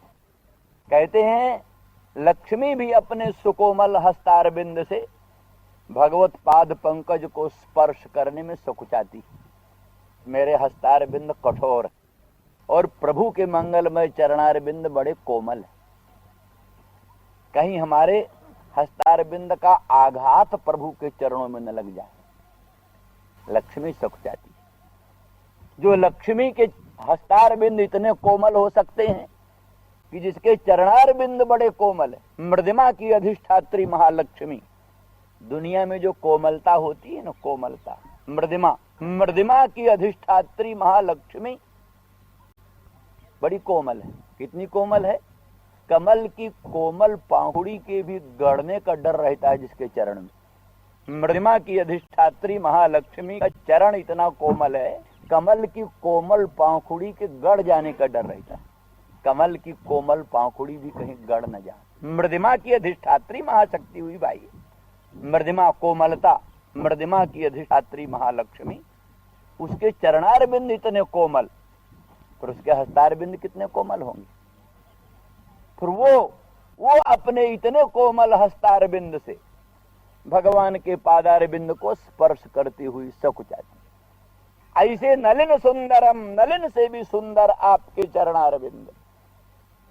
कहते हैं लक्ष्मी भी अपने सुकोमल हस्तार बिंद से भगवत पाद पंकज को स्पर्श करने में सकुचाती। मेरे हस्तार बिंद कठोर है और प्रभु के मंगलमय चरणार बिंद बड़े कोमल है, कहीं हमारे हस्तार बिंद का आघात प्रभु के चरणों में न लग जाए। लक्ष्मी सकुचाती। जो लक्ष्मी के हस्तार बिंद इतने कोमल हो सकते हैं कि जिसके चरणार बिंद बड़े कोमल है। मृदिमा की अधिष्ठात्री महालक्ष्मी, दुनिया में जो कोमलता होती है ना, कोमलता, मृदिमा की अधिष्ठात्री महालक्ष्मी बड़ी कोमल है। कितनी कोमल है? कमल की कोमल पाखुड़ी के भी गड़ने का डर रहता है जिसके चरण में। मृदिमा की अधिष्ठात्री महालक्ष्मी का चरण इतना कोमल है, कमल की कोमल पाखुड़ी के गड़ जाने का डर रहता है। कमल की कोमल पाखुड़ी भी कहीं गड़ न जाए। मृदिमा की अधिष्ठात्री महाशक्ति हुई भाई, मृदिमा कोमलता, मृदिमा की अधिष्ठात्री महालक्ष्मी, उसके चरणार बिंद इतने कोमल, पर उसके हस्तार बिंद कितने कोमल होंगे। फिर वो अपने इतने कोमल हस्तार बिंद से भगवान के पादार बिंद को स्पर्श करती हुई सकुचाती। ऐसे नलिन सुंदरम, नलिन से भी सुंदर आपके चरणार बिंद,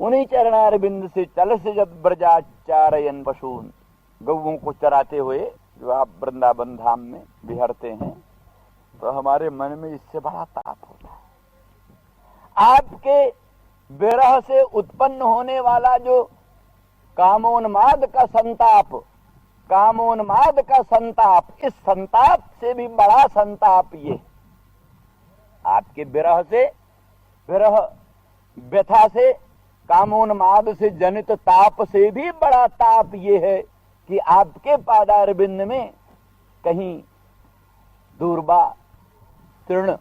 उन्हीं चरणार बिंद से चल से जब ब्रजाचारयन पशून, गौओं को चराते हुए जो आप वृंदावन धाम में बिहरते हैं, तो हमारे मन में इससे बड़ा ताप होता है। आपके विरह से उत्पन्न होने वाला जो कामोन्माद का संताप, कामोन्माद का संताप, इस संताप से भी बड़ा संताप ये, आपके विरह से, विरह व्यथा से, कामोन्माद से जनित ताप से भी बड़ा ताप ये है कि आपके पादार बिंद में कहीं दूर्बा, तृण,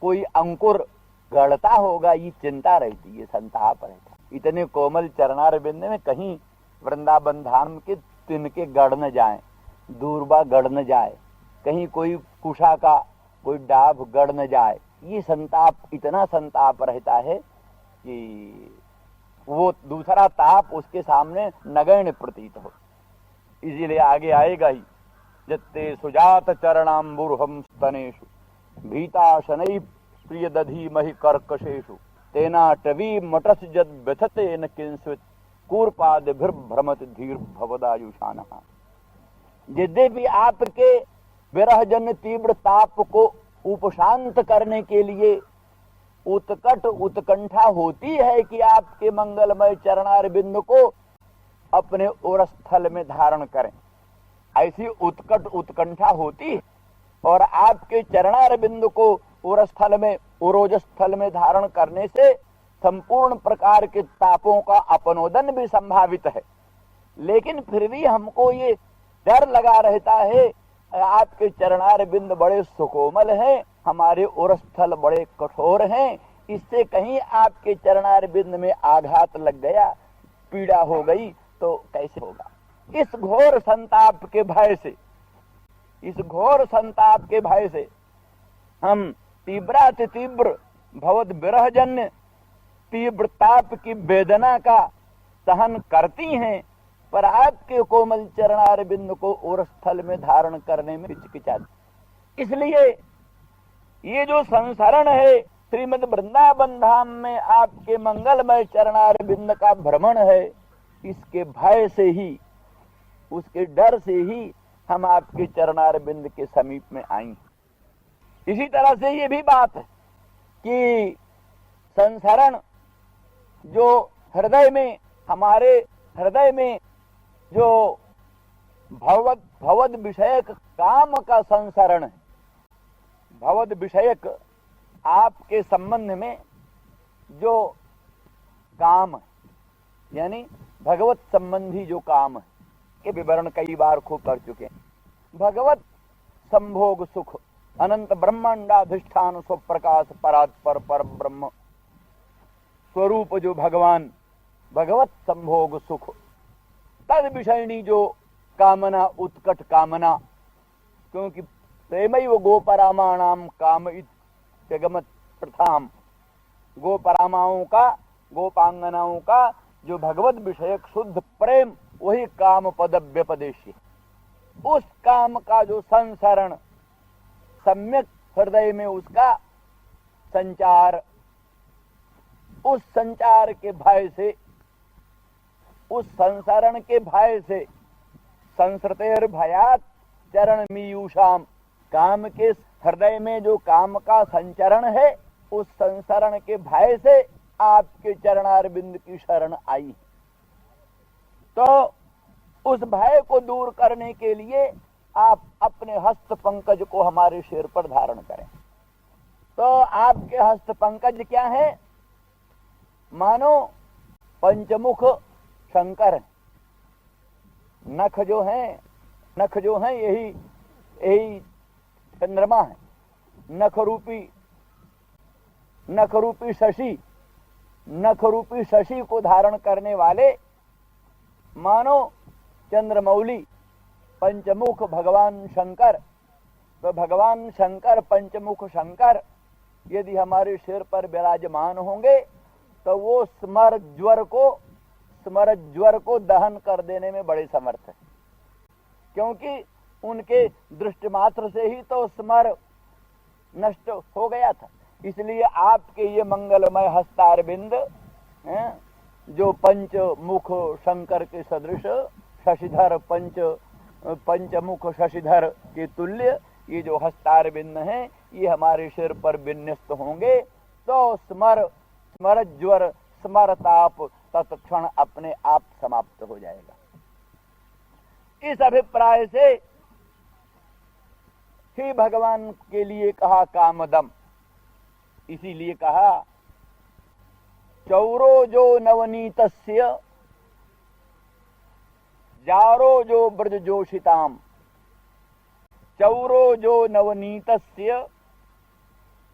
कोई अंकुर गढ़ता होगा, ये चिंता रहती है, संताप रहता। इतने कोमल चरणार बिंद में कहीं वृंदावन धाम के तिनके गढ़ न जाए, दूरबा गढ़ न जाए, कहीं कोई कुशा का कोई डाभ गढ़ न जाए। ये संताप, इतना संताप रहता है कि वो दूसरा ताप उसके सामने नगण्य प्रतीत हो। इसीलिए आगे आएगा ही, जत्ते सुजात चरणाम्बुर्हम स्तनेषु भीता शनै प्रिय दधी महि कर्कशेषु तेना टवी मटस जद व्यथते न किंस्वित कूर्पाद भ्रमत धीर भवदायुषानः। यद्यपि आपके विरह जन्य तीव्र ताप को उपशांत करने के लिए उत्कट उत्कंठा होती है कि आपके मंगलमय चरणार बिंद को अपने उरस्थल में धारण करें, ऐसी उत्कट उत्कंठा होती है। और आपके चरणार बिंद को उरस्थल में, उरोजस्थल में धारण करने से संपूर्ण प्रकार के तापों का अपनोदन भी संभावित है। लेकिन फिर भी हमको ये डर लगा रहता है, आपके चरणार बिंद बड़े सुकोमल हैं, हमारे उरस्थल बड़े कठोर हैं, इससे कहीं आपके चरणार बिंद में आघात लग गया, पीड़ा हो गई तो कैसे होगा। इस घोर संताप के भय से, इस घोर संताप के भय से हम तीव्राति तीव्र भवद विरहजन्य तीव्र ताप की वेदना का सहन करती हैं, पर आपके कोमल चरणार बिंद को उरस्थल में धारण करने में हिचकिचाती। इसलिए ये जो संसरण है श्रीमद वृंदावन धाम में आपके मंगलमय चरणार बिंद का भ्रमण है, इसके भय से ही, उसके डर से ही हम आपके चरणार बिंद के समीप में आई। इसी तरह से ये भी बात है कि संसरण जो हृदय में, हमारे हृदय में जो भवद विषयक काम का संसरण है, भवद विषयक आपके संबंध में जो काम है, यानी भगवत संबंधी जो काम है, के विवरण कई बार खूब कर चुके हैं। भगवत संभोग सुख अनंत ब्रह्मांडाधिष्ठान स्वप्रकाश परात्पर पर ब्रह्म स्वरूप जो भगवान, भगवत संभोग सुख, तद विषयनी जो कामना, उत्कट कामना, क्योंकि प्रेमैव गोपरामाणाम काम जगमत प्रथाम, गोपरामाओं का, गोपांगनाओं का जो भगवत विषयक शुद्ध प्रेम, वही काम पद व्यपदेशी। उस काम का जो संसरण, सम्यक हृदय में उसका संचार, उस संचार के भय से, उस संसरण के भय से, संसृतेर भयात चरण मीयूषाम, काम के हृदय में जो काम का संचरण है, उस संसरण के भय से आपके चरणार बिंद की शरण आई। तो उस भय को दूर करने के लिए आप अपने हस्त पंकज को हमारे सिर पर धारण करें। तो आपके हस्त पंकज क्या है? मानो पंचमुख शंकर। नख जो हैं यही चंद्रमा है। नख रूपी शशि को धारण करने वाले मानो चंद्रमौली पंचमुख भगवान शंकर। तो भगवान शंकर, पंचमुख शंकर यदि हमारे सिर पर विराजमान होंगे तो वो स्मर ज्वर को दहन कर देने में बड़े समर्थ है, क्योंकि उनके दृष्टि मात्र से ही तो स्मर नष्ट हो गया था। इसलिए आपके ये मंगलमय हस्तार बिंद जो पंचमुख शंकर के सदृश शशिधर, पंचमुख शशिधर के तुल्य ये जो हस्तार बिंद हैं, ये हमारे सिर पर विन्यस्त होंगे तो स्मर ज्वर, स्मरताप तत्क्षण अपने आप समाप्त हो जाएगा। इस अभिप्राय से ही भगवान के लिए कहा कामदम। इसीलिए कहा चौरो जो नवनीतस्य जारो जो ब्रज जोशिताम। चौरो जो नवनीतस्य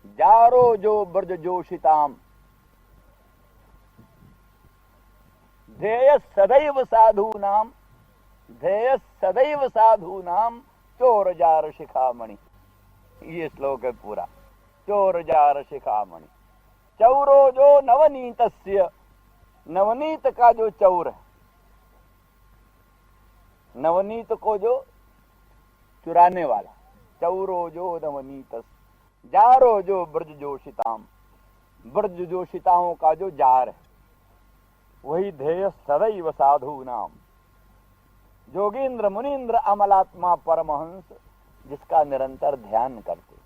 जारो जो ब्रज जोशिताम, ध्येय सदैव साधूनाम, ध्येय सदैव साधूनाम, चोर जार शिखामणि। ये श्लोक है पूरा। चोर जार शिखामणि। चौरो जो नवनीतस्य, नवनीत का जो चौर है, नवनीत को जो चुराने वाला, चौरो जो नवनीत, जारो जो ब्रज जोशिताम, ब्रज जोशिताओं का जो जार है, वही ध्येय सदैव साधु नाम, जोगींद्र मुनीन्द्र अमलात्मा परमहंस जिसका निरंतर ध्यान करते,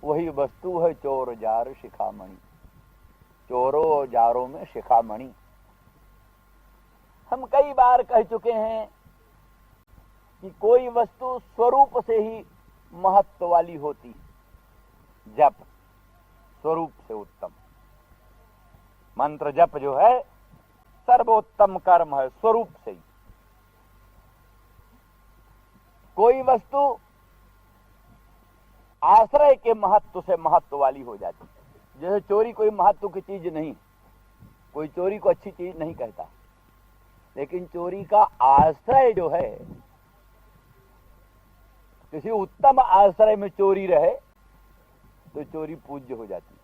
वही वस्तु है चोर जार शिखामणि। चोरों जारों में शिखामणि। हम कई बार कह चुके हैं कि कोई वस्तु स्वरूप से ही महत्व वाली होती। जप स्वरूप से उत्तम, मंत्र जप जो है सर्वोत्तम कर्म है स्वरूप से ही। कोई वस्तु आश्रय के महत्व से महत्व वाली हो जाती। जैसे चोरी कोई महत्व की चीज नहीं, कोई चोरी को अच्छी चीज नहीं कहता, लेकिन चोरी का आश्रय जो है, किसी उत्तम आश्रय में चोरी रहे तो चोरी पूज्य हो जाती।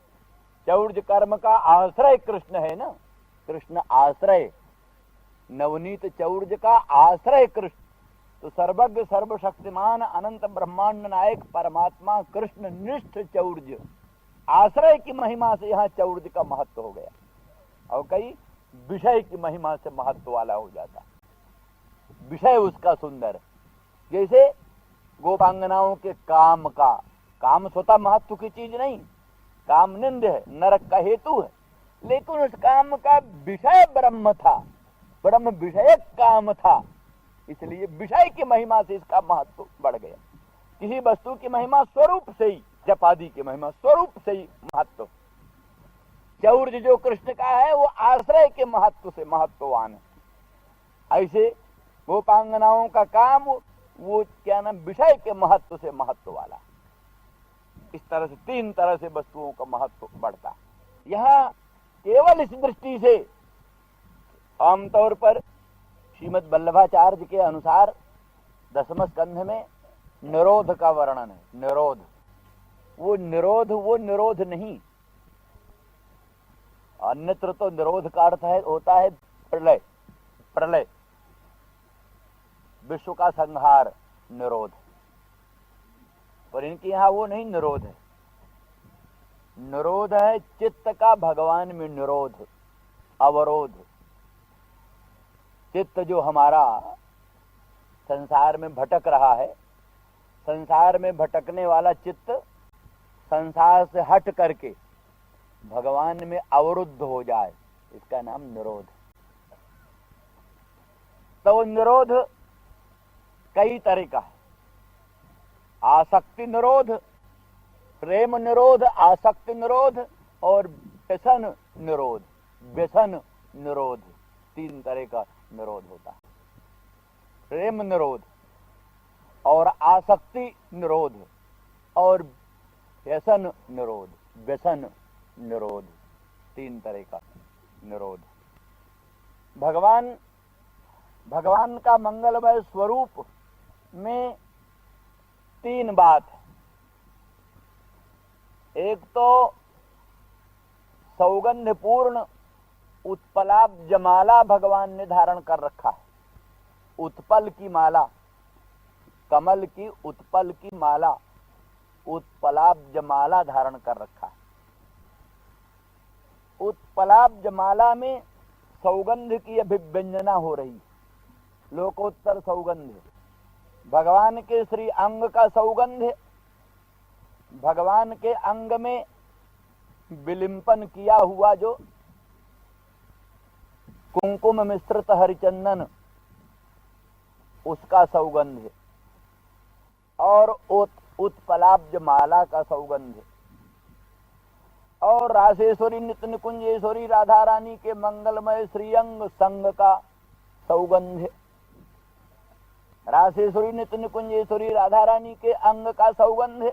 चौर्य कर्म का आश्रय कृष्ण है ना, कृष्ण आश्रय, नवनीत चौर्य का आश्रय कृष्ण। तो सर्वज्ञ सर्वशक्तिमान अनंत ब्रह्मांड नायक परमात्मा कृष्ण निष्ठ चौर्य, आश्रय की महिमा से यहाँ चौर्य का महत्व हो गया। और कई विषय की महिमा से महत्व वाला हो जाता, विषय उसका सुंदर। जैसे गोपांगनाओं के काम का, काम स्वतः महत्व की चीज नहीं, काम निंद है, नरक का हेतु है, लेकिन उस काम का विषय ब्रह्म था, ब्रह्म विषयक काम था, इसलिए विषय की महिमा से इसका महत्व बढ़ गया। किसी वस्तु की महिमा स्वरूप से ही, जप आदि की महिमा स्वरूप से ही महत्व। चौर्य जो कृष्ण का है वो आश्रय के महत्व से महत्ववान है। ऐसे गोपांगनाओं का काम वो क्या नाम, विषय के महत्व से महत्व वाला। इस तरह से तीन तरह से वस्तुओं का महत्व बढ़ता। यहां केवल इस दृष्टि से आमतौर पर श्रीमद् वल्लभाचार्य के अनुसार 10वें स्कंध में निरोध का वर्णन है। निरोध, वो निरोध नहीं, अन्यत्र तो निरोध का अर्थ है होता है प्रलय, प्रलय, विश्व का संहार, निरोध। पर इनके यहां वो नहीं निरोध है। निरोध है चित्त का भगवान में निरोध, अवरोध। चित्त जो हमारा संसार में भटक रहा है, संसार में भटकने वाला चित्त संसार से हट करके भगवान में अवरुद्ध हो जाए, इसका नाम निरोध। तो निरोध कई तरह का है। आसक्ति निरोध, प्रेम निरोध, आसक्ति निरोध और व्यसन निरोध। व्यसन निरोध, तीन तरह का निरोध होता है। प्रेम निरोध और आसक्ति निरोध और व्यसन निरोध। व्यसन निरोध, तीन तरह का निरोध। भगवान का मंगलमय स्वरूप में तीन बात है। एक तो सौगंधपूर्ण उत्पलाब्ज माला भगवान ने धारण कर रखा है। उत्पल की माला, कमल की उत्पल की माला, उत्पलाब्ज माला धारण कर रखा है। उत्पलाब्ज माला में सौगंध की अभिव्यंजना हो रही, लोकोत्तर सौगंध। भगवान के श्री अंग का सौगंध, भगवान के अंग में विलिंपन किया हुआ जो कुंकुम मिश्रित हरिचंदन, उसका सौगंध है। और उत्पलाब्ज माला का सौगंध है। और रासेश्वरी नित्य निकुंजेश्वरी राधा रानी के मंगलमय श्रीअंग संग का सौगंध है। रासेश्वरी नित्य निकुंजेश्वरी राधा रानी के अंग का सौगंध है।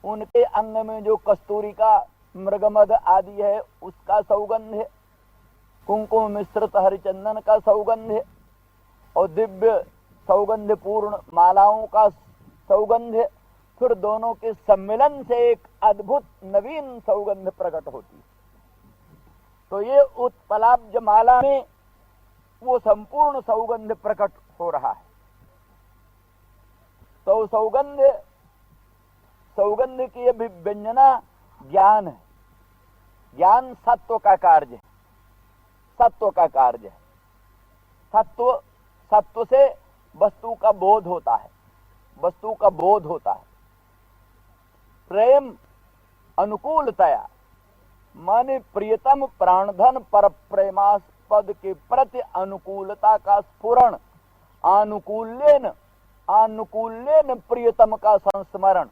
उनके अंग में जो कस्तूरी का मृगमद आदि है उसका सौगंध है, कुंकुम मिश्रित हरिचंदन का सौगंध है, और दिव्य सौगंध पूर्ण मालाओं का सौगंध है। फिर दोनों के सम्मिलन से एक अद्भुत नवीन सौगंध प्रकट होती है। तो ये उत्पलाब्ज माला में वो संपूर्ण सौगंध प्रकट हो रहा है। तो सौगंध की अभिव्यंजना ज्ञान है। ज्ञान सत्व का कार्य है, सत्व का कार्य है। सत्व से वस्तु का बोध होता है, वस्तु का बोध होता है। प्रेम अनुकूलतया माने प्रियतम प्राणधन पर प्रेमास्पद के प्रति अनुकूलता का स्फुरण, आनुकूल्येन प्रियतम का संस्मरण,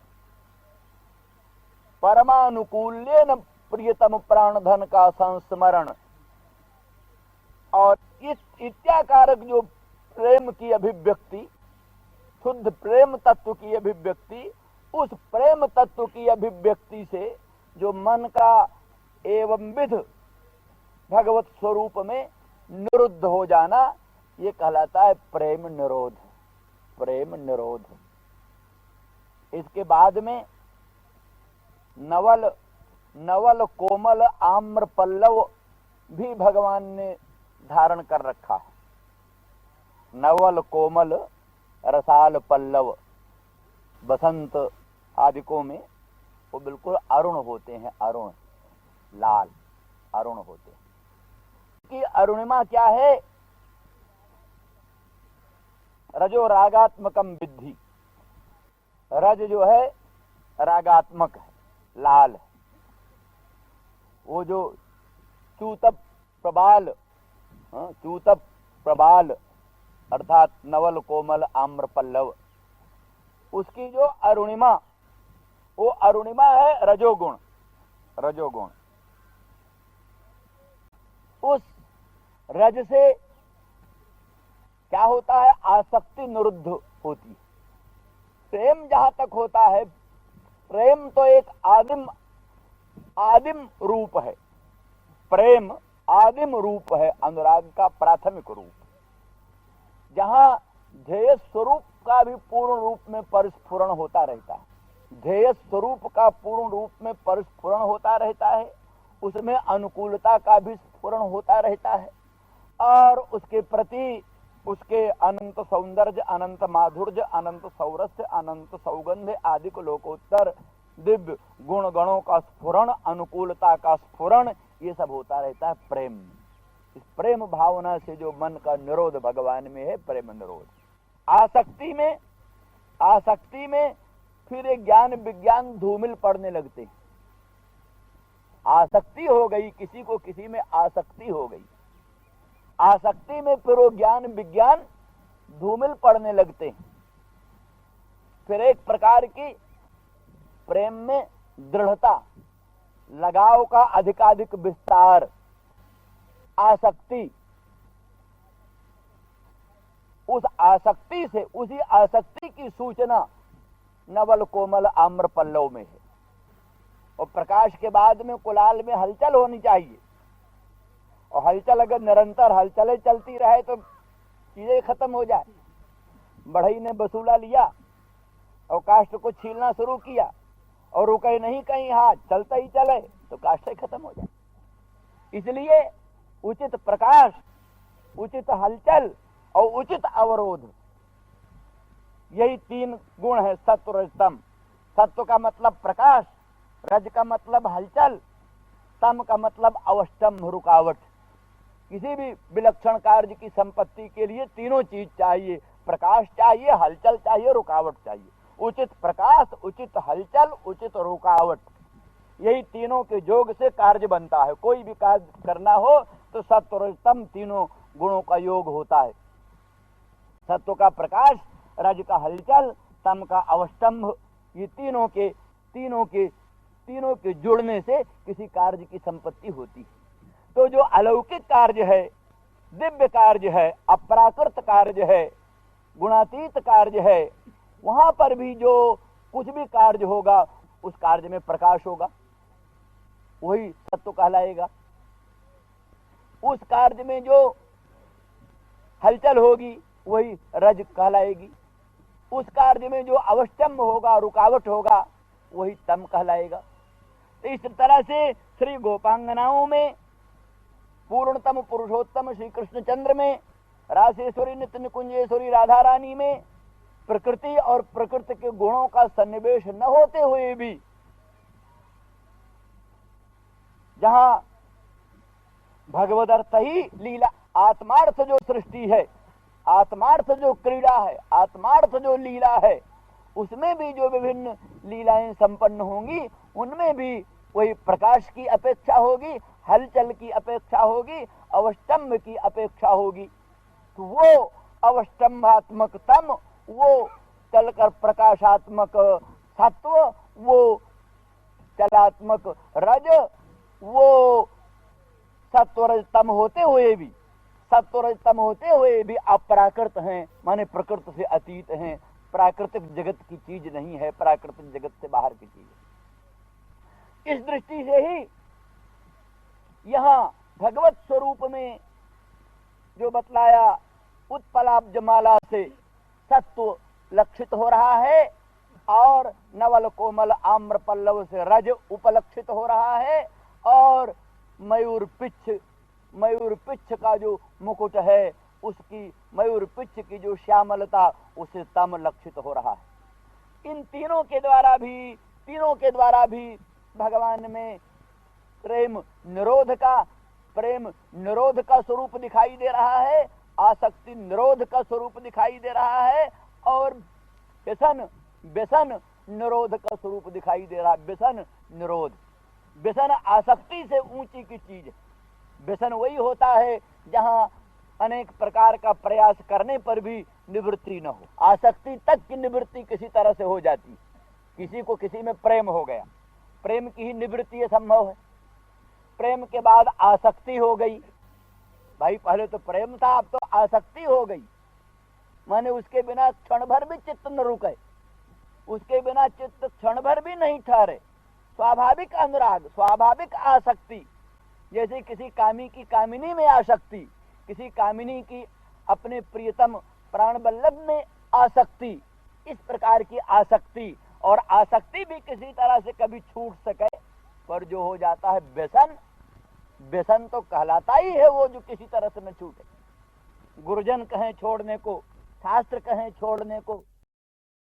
परमानुकूल्येन प्रियतम प्राणधन का संस्मरण, और इस इत्याकारक जो प्रेम की अभिव्यक्ति, शुद्ध प्रेम तत्व की अभिव्यक्ति, उस प्रेम तत्व की अभिव्यक्ति से जो मन का एवं विध भगवत स्वरूप में निरुद्ध हो जाना, ये कहलाता है प्रेम निरोध। प्रेम निरोध। इसके बाद में नवल कोमल आम्र पल्लव भी भगवान ने धारण कर रखा है। नवल कोमल रसाल पल्लव, बसंत आदिकों में वो बिल्कुल अरुण होते हैं, अरुण लाल अरुण होते हैं। कि अरुणिमा क्या है? रजो रागात्मकम विद्धि। रज जो है रागात्मक है, लाल है। वो जो चूतप प्रबाल अर्थात नवल कोमल आम्र पल्लव, उसकी जो अरुणिमा, वो अरुणिमा है रजोगुण। रजोगुण उस रज से क्या होता है? आसक्ति निरुद्ध होती है। प्रेम जहां तक होता है, प्रेम तो एक आदिम रूप है। प्रेम आदिम रूप है, अनुराग का प्राथमिक रूप, जहां ध्येय स्वरूप का भी पूर्ण रूप में परिस्फुरण होता रहता है। ध्येय स्वरूप का पूर्ण रूप में परिस्फुरण होता रहता है, उसमें अनुकूलता का भी स्फुरण होता रहता है, और उसके प्रति उसके अनंत सौंदर्य, अनंत माधुर्य, अनंत सौरस्य, अनंत सौगंध आदि को लोकोत्तर दिव्य गुण गणों का स्फुरण, अनुकूलता का स्फुरण, ये सब होता रहता है प्रेम। इस प्रेम भावना से जो मन का निरोध भगवान में है, प्रेम निरोध। आसक्ति में फिर एक ज्ञान विज्ञान धूमिल पड़ने लगते हैं। आसक्ति हो गई, किसी को किसी में आसक्ति हो गई, आसक्ति में फिर वो ज्ञान विज्ञान धूमिल पड़ने लगते हैं। फिर एक प्रकार की प्रेम में दृढ़ता, लगाव का अधिकाधिक विस्तार, आसक्ति, उस आसक्ति से, उसी आसक्ति की सूचना नवल कोमल आम्र पल्लव में है। और प्रकाश के बाद में कुलाल में हलचल होनी चाहिए, और हलचल अगर निरंतर हलचलें चलती रहे तो चीजें खत्म हो जाए। बढ़ई ने बसूला लिया और काष्ठ को छीलना शुरू किया और रुके नहीं कहीं, हाथ चलता ही चले तो काष्ठ खत्म हो जाए। इसलिए उचित प्रकाश, उचित हलचल और उचित अवरोध, यही तीन गुण है सत्व रजतम। सत्व का मतलब प्रकाश, रज का मतलब हलचल, तम का मतलब अवष्टम रुकावट। किसी भी विलक्षण कार्य की संपत्ति के लिए तीनों चीज चाहिए, प्रकाश चाहिए, हलचल चाहिए, रुकावट चाहिए। उचित प्रकाश, उचित हलचल, उचित रुकावट, यही तीनों के योग से कार्य बनता है। कोई भी कार्य करना हो तो सत्व रजतम तीनों गुणों का योग होता है। सत्व का प्रकाश, रज का हलचल, तम का अवष्टम्भ, ये तीनों के जुड़ने से किसी कार्य की संपत्ति होती है। तो जो अलौकिक कार्य है, दिव्य कार्य है, अपराकृत कार्य है, गुणातीत कार्य है, वहां पर भी जो कुछ भी कार्य होगा उस कार्य में प्रकाश होगा, वही सत्व कहलाएगा। उस कार्य में जो हलचल होगी वही रज कहलाएगी। उस कार्य में जो अवश्यम्ब होगा, रुकावट होगा, वही तम कहलाएगा। तो इस तरह से श्री गोपांगनाओं में, पूर्णतम पुरुषोत्तम श्री कृष्णचंद्र में, रासेश्वरी नित्य निकुंजेश्वरी राधा रानी में प्रकृति और प्रकृति के गुणों का सन्निवेश न होते हुए भी जहां भगवदर्थ ही लीला, आत्मार्थ जो सृष्टि है, आत्मार्थ जो क्रीड़ा है, आत्मार्थ जो लीला है, उसमें भी जो विभिन्न लीलाएं संपन्न होंगी, उनमें भी वही प्रकाश की अपेक्षा होगी, हलचल की अपेक्षा होगी, अवस्तंभ की अपेक्षा होगी। तो वो अवस्तंभात्मक तम, वो चलकर प्रकाशात्मक सत्व, वो चलात्मक रज, वो सत्वरजतम होते हुए भी, सत्वरजतम होते हुए भी अपराकृत हैं, माने प्रकृति से अतीत हैं, प्राकृतिक जगत की चीज नहीं है, प्राकृतिक जगत से बाहर की चीज है। इस दृष्टि से ही यहां भगवत स्वरूप में जो बतलाया, उत्पलाब्ज माला से सत्व लक्षित हो रहा है और नवल कोमल आम्र पल्लव से रज उपलक्षित हो रहा है, और मयूर पिच्छ का जो मुकुट है, उसकी मयूर पिच्छ की जो श्यामलता, उसे तम लक्षित हो रहा है। इन तीनों के द्वारा भी भगवान में प्रेम निरोध का स्वरूप दिखाई दे रहा है, आसक्ति निरोध का स्वरूप दिखाई दे रहा है, और व्यसन निरोध का स्वरूप दिखाई दे रहा है। व्यसन निरोध, व्यसन आसक्ति से ऊंची की चीज है। व्यसन वही होता है जहां अनेक प्रकार का प्रयास करने पर भी निवृत्ति न हो। आसक्ति तक की निवृत्ति किसी तरह से हो जाती। किसी को किसी में प्रेम हो गया, प्रेम की ही निवृत्ति संभव है। प्रेम के बाद आसक्ति हो गई, भाई पहले तो प्रेम था, अब तो आसक्ति हो गई, माने उसके बिना क्षण भर भी चित्त न रुके, उसके बिना चित्त क्षण भर भी नहीं ठहरे। स्वाभाविक अनुराग, स्वाभाविक आसक्ति, जैसे किसी कामी की कामिनी में आसक्ति, किसी कामिनी की अपने प्रियतम प्राण बल्लभ में आसक्ति, इस प्रकार की आसक्ति। और आसक्ति भी किसी तरह से कभी छूट सके, पर जो हो जाता है व्यसन, व्यसन तो कहलाता ही है वो जो किसी तरह से न छूटे। गुरुजन कहें छोड़ने को, शास्त्र कहें छोड़ने को,